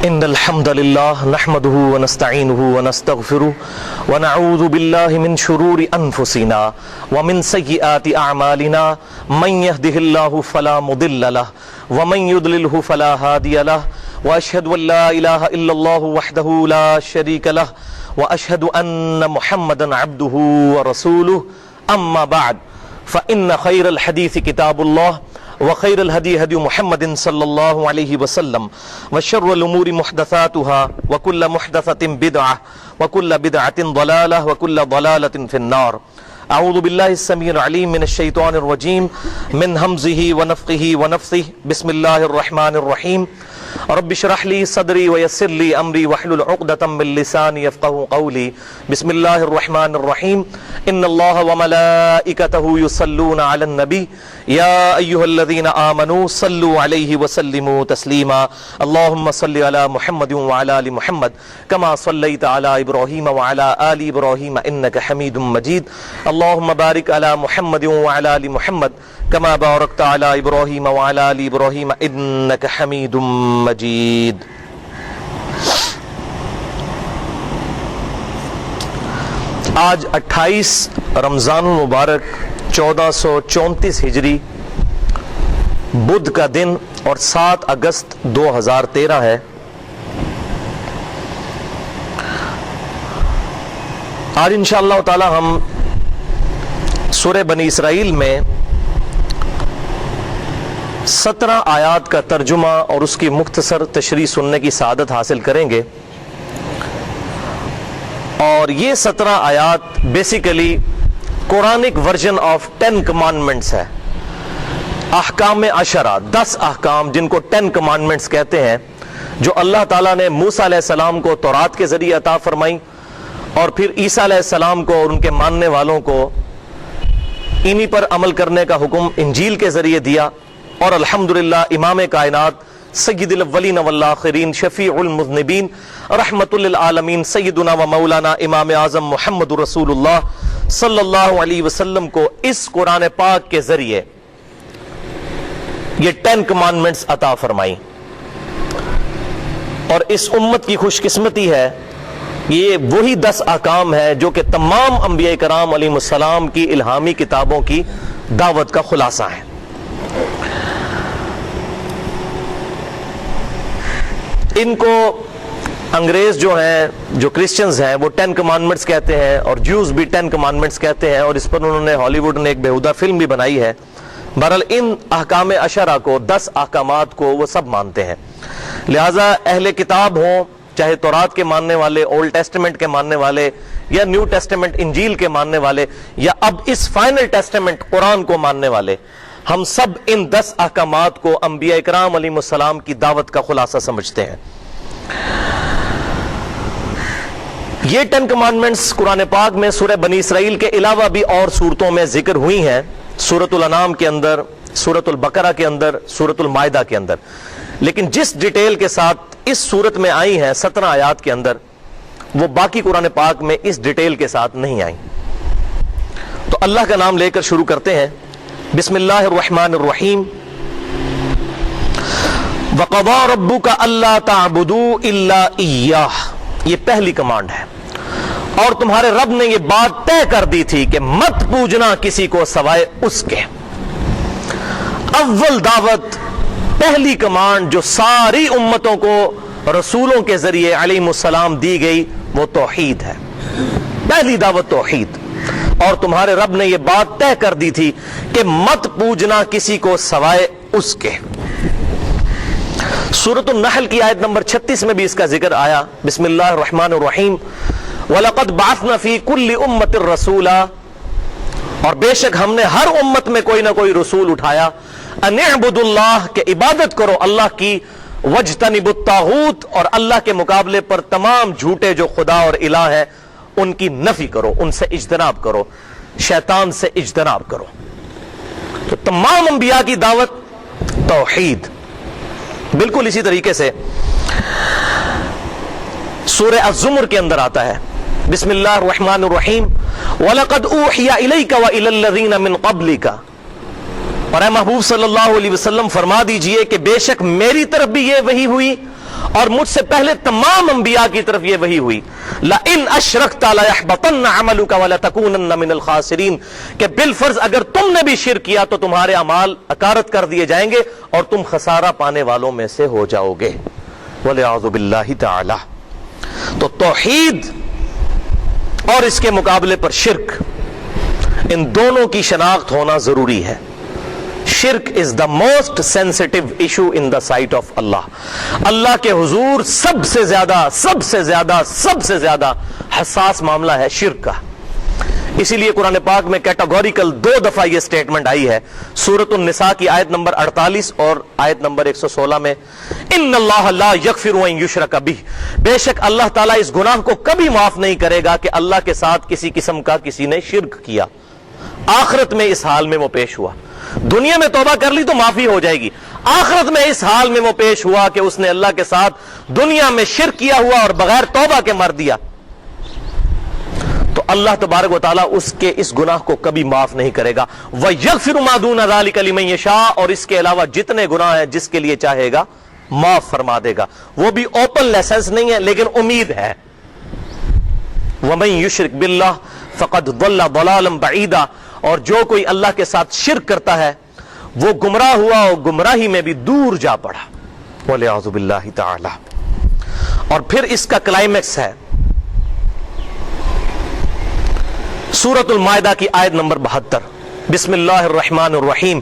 إن الحمد لله نحمده ونستعينه ونستغفره ونعوذ بالله من شرور أنفسنا ومن سيئات أعمالنا من يهده الله فلا مضل له ومن يضلله فلا هادي له وأشهد أن لا إله إلا الله وحده لا شريك له وأشهد أن محمدا عبده ورسوله أما بعد فإن خير الحديث كتاب الله وخير الهدي هدي محمد صلى الله عليه وسلم وشر الأمور محدثاتها وكل محدثة بدعة وكل بدعة ضلالة وكل ضلالة في النار. أعوذ بالله السميع العليم من الشيطان الرجيم من همزه ونفخه ونفثه. بسم الله الرحمن الرحيم. رب اشرح لي صدري ويسر لي أمري واحلل عقدة من لساني يفقهوا قولي. بسم الله الرحمن الرحيم. إن الله وملائكته يصلون على النبي يا أيها الذين آمنوا صلوا عليه وسلموا تسليما. اللهم صل على محمد وعلى آل محمد كما صليت على إبراهيم وعلى آل إبراهيم إنك حميد مجيد. اللهم بارك على محمد وعلى آل محمد كما باركت على إبراهيم وعلى آل إبراهيم إنك حميد مجيد. آج 28 رمضان المبارک 1434 ہجری بدھ کا دن اور 7 اگست 2013 ہے. آج انشاءاللہ تعالی ہم سورہ بنی اسرائیل میں 17 آیات کا ترجمہ اور اس کی مختصر تشریح سننے کی سعادت حاصل کریں گے. اور یہ 17 آیات basically Quranic version of 10 commandments ہے. احکام عشرہ 10 احکام جن کو 10 کمانڈمنٹس کہتے ہیں، جو اللہ تعالیٰ نے موسیٰ علیہ السلام کو تورات کے ذریعے عطا فرمائی اور پھر عیسیٰ علیہ السلام کو اور ان کے ماننے والوں کو انہی پر عمل کرنے کا حکم انجیل کے ذریعے دیا. اور الحمدللہ امام کائنات سید الاولین والآخرین شفیع المذنبین رحمت للعالمین سیدنا و مولانا امام اعظم محمد رسول اللہ صلی اللہ علیہ وسلم کو اس قرآن پاک کے ذریعے یہ 10 کمانڈمنٹس عطا فرمائی. اور اس امت کی خوش قسمتی ہے، یہ وہی 10 احکام ہے جو کہ تمام انبیاء کرام علیہ السلام کی الہامی کتابوں کی دعوت کا خلاصہ ہے. ان کو انگریز جو ہیں، جو کرسچنز ہیں، وہ 10 کمانڈمنٹس کہتے ہیں اور جیوز بھی 10 کمانڈمنٹس کہتے ہیں، اور اس پر انہوں نے ہالی ووڈ نے ایک بیہودہ فلم بھی بنائی ہے. بہرحال ان احکام عشرہ کو 10 احکامات کو وہ سب مانتے ہیں. لہٰذا اہل کتاب ہوں، چاہے تورات کے ماننے والے، اولڈ ٹیسٹمنٹ کے ماننے والے، یا نیو ٹیسٹمنٹ انجیل کے ماننے والے، یا اب اس فائنل ٹیسٹمنٹ قرآن کو ماننے والے، ہم سب ان 10 احکامات کو انبیاء کرام علیہ السلام کی دعوت کا خلاصہ سمجھتے ہیں. یہ 10 کمانڈمنٹس قرآن پاک میں سورہ بنی اسرائیل کے علاوہ بھی اور صورتوں میں ذکر ہوئی ہیں، سورۃ الانعام کے اندر، سورۃ البقرہ کے اندر، سورۃ المائدہ کے اندر. لیکن جس ڈیٹیل کے ساتھ اس صورت میں آئی ہیں 17 آیات کے اندر، وہ باقی قرآن پاک میں اس ڈیٹیل کے ساتھ نہیں آئیں. تو اللہ کا نام لے کر شروع کرتے ہیں. بسم اللہ الرحمن الرحیم. وَقَضَىٰ رَبُّكَ أَلَّا تَعْبُدُوا إِلَّا إِيَّاهُ، یہ پہلی کمانڈ ہے. اور تمہارے رب نے یہ بات طے کر دی تھی کہ مت پوجنا کسی کو سوائے اس کے. اول دعوت، پہلی کمانڈ جو ساری امتوں کو رسولوں کے ذریعے علیہ السلام دی گئی، وہ توحید ہے. پہلی دعوت توحید. اور تمہارے رب نے یہ بات طے کر دی تھی کہ مت پوجنا کسی کو سوائے اس کے. سورۃ النحل کی آیت نمبر 36 میں بھی اس کا ذکر آیا. بسم اللہ الرحمن الرحیم. وَلَقَدْ بَعَثْنَا فِي كُلِّ أُمَّةٍ رَسُولًا، اور بے شک ہم نے ہر امت میں کوئی نہ کوئی رسول اٹھایا. أَنِ اعْبُدُوا اللَّهَ، کہ عبادت کرو اللہ کی. وَاجْتَنِبُوا الطَّاغُوتَ، اور اللہ کے مقابلے پر تمام جھوٹے جو خدا اور الہ ہیں ان کی نفی کرو، ان سے اجتناب کرو، شیطان سے اجتناب کرو. تو تمام انبیاء کی دعوت توحید. بالکل اسی طریقے سے سورہ الزمر کے اندر آتا ہے. بسم اللہ الرحمن الرحیم. وَلَقَدْ أُوحِيَ إِلَيْكَ وَإِلَى الَّذِينَ مِنْ قَبْلِكَ، اور اے محبوب صلی اللہ علیہ وسلم فرما دیجئے کہ بے شک میری طرف بھی یہ وحی ہوئی اور مجھ سے پہلے تمام انبیاء کی طرف یہ وحی ہوئی لئن اشرکت لیحبطن عملک ولتکونن من الخاسرین کہ بالفرض اگر تم نے بھی شرک کیا تو تمہارے اعمال اکارت کر دیے جائیں گے اور تم خسارہ پانے والوں میں سے ہو جاؤ گے والعیاذ باللہ تعالی. تو توحید اور اس کے مقابلے پر شرک، ان دونوں کی شناخت ہونا ضروری ہے. شرک is the most sensitive issue in the sight of اللہ. اللہ کے حضور سب سے زیادہ حساس معاملہ ہے شرک کا. اسی لیے قرآن پاک میں کیٹاگوریکل 2 دفعہ یہ سٹیٹمنٹ آئی ہے. سورۃ النساء کی آیت نمبر 48 اور آیت نمبر 116 میں ان اللہ لا یغفر ان یشرک بہ، بے شک اللہ تعالیٰ اس گناہ کو کبھی معاف نہیں کرے گا کہ اللہ کے ساتھ کسی قسم کا کسی نے شرک کیا. آخرت میں اس حال میں وہ پیش ہوا. دنیا میں توبہ کر لی تو معافی ہو جائے گی، آخرت میں اس حال میں وہ پیش ہوا کہ اس نے اللہ کے ساتھ دنیا میں شرک کیا ہوا اور بغیر توبہ کے مر دیا، تو اللہ تبارک و تعالیٰ اس کے اس گناہ کو کبھی معاف نہیں کرے گا. وَيَغْفِرُ مَا دُونَ ذَلِكَ لِمَن يَشَاءُ، اور اس کے علاوہ جتنے گناہ ہیں جس کے لیے چاہے گا معاف فرما دے گا. وہ بھی اوپن لائسنس نہیں ہے لیکن امید ہے. وَمَن يُشْرِكْ بِاللَّهِ فَقَدْ ضَلَّ ضَلَالًا بَعِيدًا، اور جو کوئی اللہ کے ساتھ شرک کرتا ہے وہ گمراہ ہوا اور گمراہی میں بھی دور جا پڑا والعیاذ باللہ تعالی. اور پھر اس کا کلائمیکس ہے سورۃ المائدہ کی آیت نمبر 72. بسم اللہ الرحمن الرحیم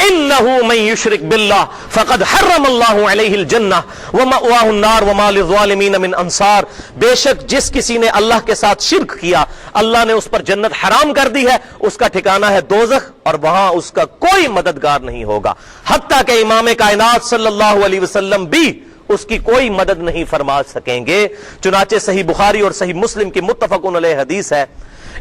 انہ من یشرک باللہ فقد حرم اللہ علیہ الجنہ ومأواہ النار وما للظالمین من انصار، بے شک جس کسی نے اللہ کے ساتھ شرک کیا اللہ نے اس پر جنت حرام کر دی ہے، اس کا ٹھکانہ ہے دوزخ اور وہاں اس کا کوئی مددگار نہیں ہوگا. حتیٰ کہ امام کائنات صلی اللہ علیہ وسلم بھی اس کی کوئی مدد نہیں فرما سکیں گے. چنانچہ صحیح بخاری اور صحیح مسلم کی متفق علیہ حدیث ہے،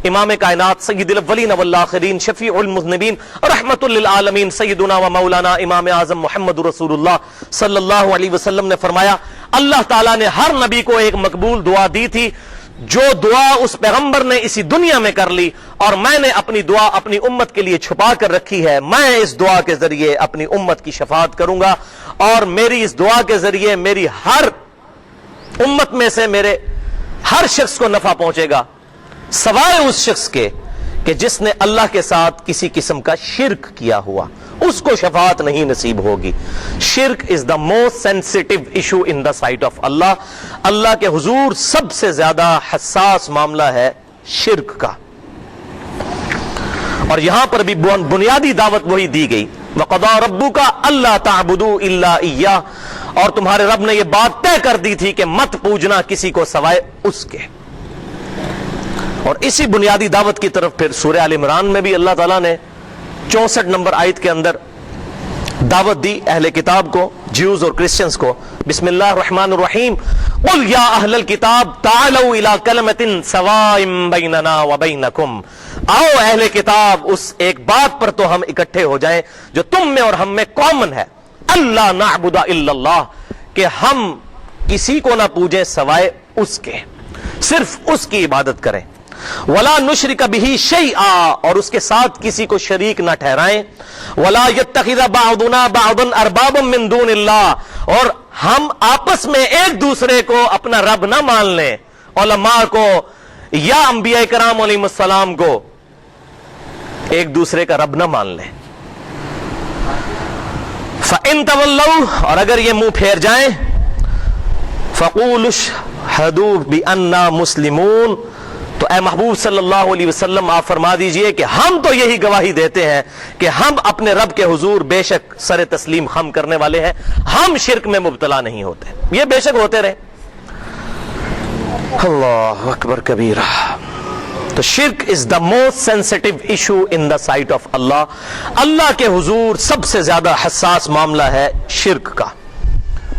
امام کائنات سید الاولین والآخرین شفیع المذنبین رحمت للعالمین سیدنا و مولانا امام اعظم محمد رسول اللہ صلی اللہ علیہ وسلم نے فرمایا اللہ تعالیٰ نے ہر نبی کو ایک مقبول دعا دی تھی، جو دعا اس پیغمبر نے اسی دنیا میں کر لی اور میں نے اپنی دعا اپنی امت کے لیے چھپا کر رکھی ہے، میں اس دعا کے ذریعے اپنی امت کی شفاعت کروں گا اور میری اس دعا کے ذریعے میری ہر امت میں سے میرے ہر شخص کو نفع پہنچے گا سوائے اس شخص کے کہ جس نے اللہ کے ساتھ کسی قسم کا شرک کیا ہوا، اس کو شفاعت نہیں نصیب ہوگی. شرک is the most sensitive issue in the sight of اللہ. اللہ کے حضور سب سے زیادہ حساس معاملہ ہے شرک کا. اور یہاں پر بھی بنیادی دعوت وہی دی گئی وَقَضَىٰ رَبُّكَ أَلَّا تَعْبُدُوا إِلَّا إِيَّاهُ، اور تمہارے رب نے یہ بات طے کر دی تھی کہ مت پوجنا کسی کو سوائے اس کے. اور اسی بنیادی دعوت کی طرف پھر سورہ آل عمران میں بھی اللہ تعالیٰ نے 64 نمبر آیت کے اندر دعوت دی اہل کتاب کو، جیوز اور کرسچنز کو. بسم اللہ الرحمن الرحیم قُلْ يَا أَهْلَ الْكِتَابِ تَعَالَوْا إِلَىٰ كَلِمَةٍ سَوَاءٍ بَيْنَنَا وَبَيْنَكُمْ، آؤ اہل کتاب اس ایک بات پر تو ہم اکٹھے ہو جائیں جو تم میں اور ہم میں کامن ہے. اللہ نعبد الا اللہ، کہ ہم کسی کو نہ پوجیں سوائے اس کے، صرف اس کی عبادت کریں. ولا نشرک بہ شیئا، اور اس کے ساتھ کسی کو شریک نہ ٹھہرائیں. ولا یتخذ بعضنا بعضا اربابا من دون اللہ، اور ہم آپس میں ایک دوسرے کو اپنا رب نہ مان لیں، علماء کو یا انبیاء کرام علیہم السلام کو ایک دوسرے کا رب نہ مان لیں. فَإِن تَوَلَّوْا، اور اگر یہ منہ پھیر جائیں، فَقُولُوا اشْهَدُوا بِأَنَّا مُسْلِمُونَ، تو اے محبوب صلی اللہ علیہ وسلم آپ فرما دیجئے کہ ہم تو یہی گواہی دیتے ہیں کہ ہم اپنے رب کے حضور بے شک سر تسلیم خم کرنے والے ہیں، ہم شرک میں مبتلا نہیں ہوتے. یہ بے شک ہوتے رہے. اللہ اکبر کبیرہ. تو شرک is the most sensitive issue in the sight of اللہ. اللہ کے حضور سب سے زیادہ حساس معاملہ ہے شرک کا.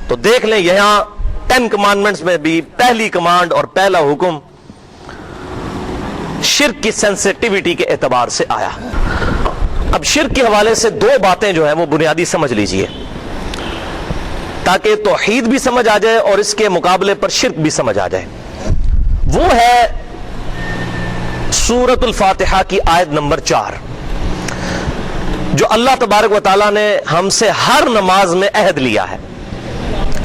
تو دیکھ لیں یہاں 10 کمانڈمنٹس میں بھی پہلی کمانڈ اور پہلا حکم شرک کی سینسٹیوٹی کے اعتبار سے آیا. اب شرک کے حوالے سے 2 باتیں جو ہیں وہ بنیادی سمجھ لیجئے تاکہ توحید بھی سمجھ آ جائے اور اس کے مقابلے پر شرک بھی سمجھ آ جائے. وہ ہے سورۃ الفاتحہ کی آیت نمبر 4، جو اللہ تبارک و تعالیٰ نے ہم سے ہر نماز میں عہد لیا ہے.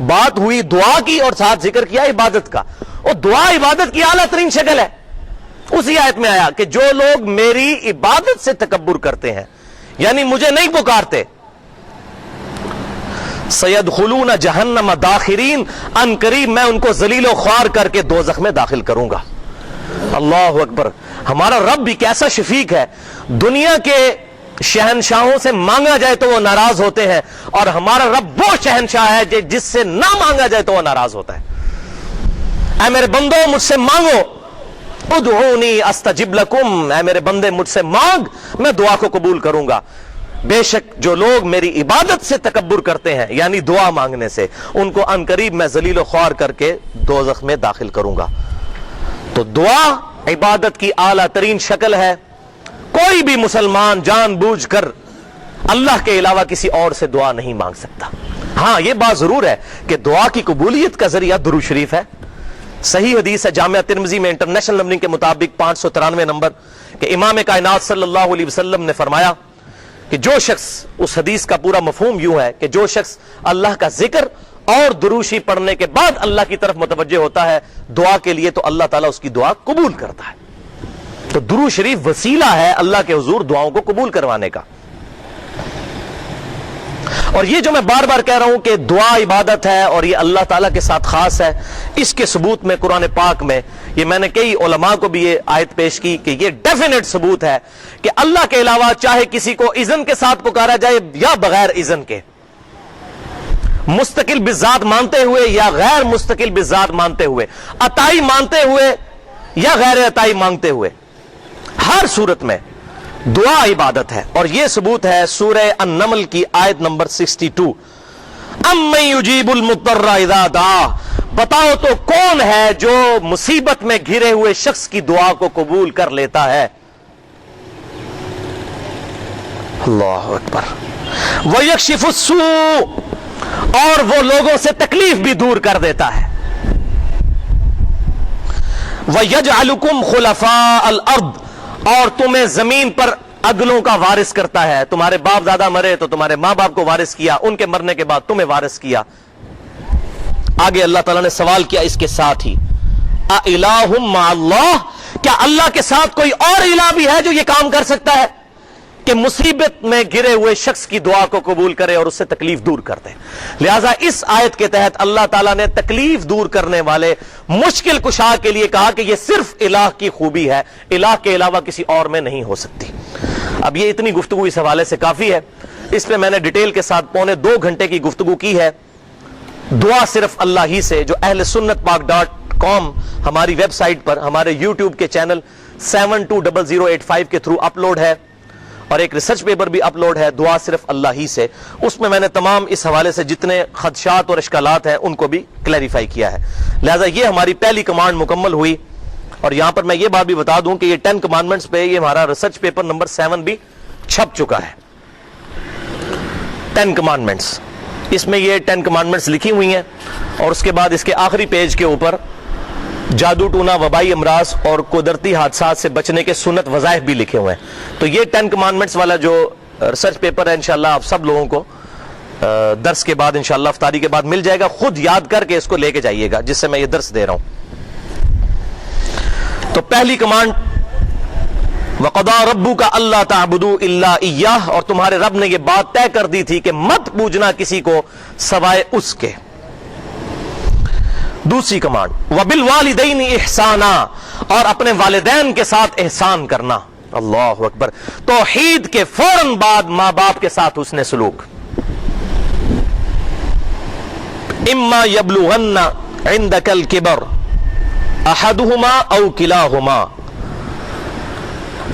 بات ہوئی دعا کی اور ساتھ ذکر کیا عبادت کا، اور دعا عبادت کی اعلیٰ ترین شکل ہے۔ اسی آیت میں آیا کہ جو لوگ میری عبادت سے تکبر کرتے ہیں، یعنی مجھے نہیں پکارتے، سیدخلون جہنم داخرین، ان قریب میں ان کو ذلیل و خوار کر کے دوزخ میں داخل کروں گا۔ اللہ اکبر! ہمارا رب بھی کیسا شفیق ہے، دنیا کے شہنشاہوں سے مانگا جائے تو وہ ناراض ہوتے ہیں، اور ہمارا رب وہ شہنشاہ ہے جس سے نہ مانگا جائے تو وہ ناراض ہوتا ہے۔ اے میرے بندو مجھ سے مانگو، ادعونی استجب لکم، اے میرے بندے مجھ سے مانگ، میں دعا کو قبول کروں گا۔ بے شک جو لوگ میری عبادت سے تکبر کرتے ہیں، یعنی دعا مانگنے سے، ان کو عنقریب میں ذلیل و خوار کر کے دوزخ میں داخل کروں گا۔ تو دعا عبادت کی اعلیٰ ترین شکل ہے۔ کوئی بھی مسلمان جان بوجھ کر اللہ کے علاوہ کسی اور سے دعا نہیں مانگ سکتا۔ ہاں یہ بات ضرور ہے کہ دعا کی قبولیت کا ذریعہ درود شریف ہے۔ صحیح حدیث ہے جامعہ ترمذی میں انٹرنیشنل نمبرنگ کے مطابق 593 نمبر کہ امام کائنات صلی اللہ علیہ وسلم نے فرمایا کہ جو شخص، اس حدیث کا پورا مفہوم یوں ہے کہ جو شخص اللہ کا ذکر اور دروشی پڑھنے کے بعد اللہ کی طرف متوجہ ہوتا ہے دعا کے لیے، تو اللہ تعالیٰ اس کی دعا قبول کرتا ہے۔ تو درود شریف وسیلہ ہے اللہ کے حضور دعاؤں کو قبول کروانے کا۔ اور یہ جو میں بار بار کہہ رہا ہوں کہ دعا عبادت ہے اور یہ اللہ تعالیٰ کے ساتھ خاص ہے، اس کے ثبوت میں قرآن پاک میں یہ میں نے کئی علماء کو بھی یہ آیت پیش کی کہ یہ ڈیفینیٹ ثبوت ہے کہ اللہ کے علاوہ چاہے کسی کو اذن کے ساتھ پکارا جائے یا بغیر اذن کے، مستقل بالذات مانتے ہوئے یا غیر مستقل بالذات مانتے ہوئے، عطائی مانتے ہوئے یا غیر عطائی مانگتے ہوئے، ہر صورت میں دعا عبادت ہے۔ اور یہ ثبوت ہے سورہ النمل کی آیت نمبر 62، امن یجیب المضطر اذا دعا، بتاؤ تو کون ہے جو مصیبت میں گھرے ہوئے شخص کی دعا کو قبول کر لیتا ہے۔ اللہ اکبر! وَيَكْشِفُ السُّوءَ، اور وہ لوگوں سے تکلیف بھی دور کر دیتا ہے۔ وَيَجْعَلُكُمْ خُلَفَاءَ الْأَرْضِ، اور تمہیں زمین پر اگلوں کا وارث کرتا ہے۔ تمہارے باپ دادا مرے تو تمہارے ماں باپ کو وارث کیا، ان کے مرنے کے بعد تمہیں وارث کیا۔ آگے اللہ تعالیٰ نے سوال کیا اس کے ساتھ ہی، اَإِلَٰهٌ مَّعَ اللَّهِ، کیا اللہ کے ساتھ کوئی اور الہ بھی ہے جو یہ کام کر سکتا ہے کہ مصیبت میں گرے ہوئے شخص کی دعا کو قبول کرے اور اس سے تکلیف دور کر دے؟ لہٰذا اس آیت کے تحت اللہ تعالیٰ نے تکلیف دور کرنے والے مشکل کشا کے لیے کہا کہ یہ صرف الہ کی خوبی ہے، الہ کے علاوہ کسی اور میں نہیں ہو سکتی۔ اب یہ اتنی گفتگو اس حوالے سے کافی ہے، اس پہ میں نے ڈیٹیل کے ساتھ پونے 2 گھنٹے کی گفتگو کی ہے۔ دعا صرف اللہ ہی سے، جو اہل سنت پاک .com ہماری ویب سائٹ پر ہمارے یوٹیوب کے چینل 720085 کے تھرو اپلوڈ ہے، اور ایک ریسرچ پیپر بھی اپلوڈ ہے، دعا صرف اللہ ہی سے۔ اس میں نے تمام اس حوالے سے جتنے خدشات اور اشکالات ہیں ان کو بھی کلیریفائی کیا ہے۔ لہٰذا یہ ہماری پہلی کمانڈ مکمل ہوئی۔ اور یہاں پر میں یہ بات بھی بتا دوں کہ یہ 10 کمانڈمنٹس پہ یہ ہمارا ریسرچ پیپر نمبر 7 بھی چھپ چکا ہے۔ 10 کمانڈمنٹس، اس میں یہ 10 کمانڈمنٹس لکھی ہوئی ہیں، اور اس کے بعد اس کے آخری پیج کے اوپر جادو ٹونا، وبائی امراض اور قدرتی حادثات سے بچنے کے سنت وظائف بھی لکھے ہوئے ہیں۔ تو یہ 10 کمانڈمنٹس والا جو ریسرچ پیپر ہے انشاءاللہ آپ سب لوگوں کو درس کے بعد انشاءاللہ افطاری کے بعد مل جائے گا۔ خود یاد کر کے اس کو لے کے جائیے گا جس سے میں یہ درس دے رہا ہوں۔ تو پہلی کمانڈ، وَقَضَىٰ رَبُّكَ أَلَّا تَعْبُدُوا إِلَّا إِيَّاهُ، اور تمہارے رب نے یہ بات طے کر دی تھی کہ مت پوجنا کسی کو سوائے اس کے۔ دوسری کمانڈ، وَبِالْوَالِدَيْنِ إِحْسَانًا، اور اپنے والدین کے ساتھ احسان کرنا۔ اللہ اکبر! توحید کے فوراً بعد ماں باپ کے ساتھ حسن سلوک۔ اما یبلغن عندک الکبر احدہما او کلاہما،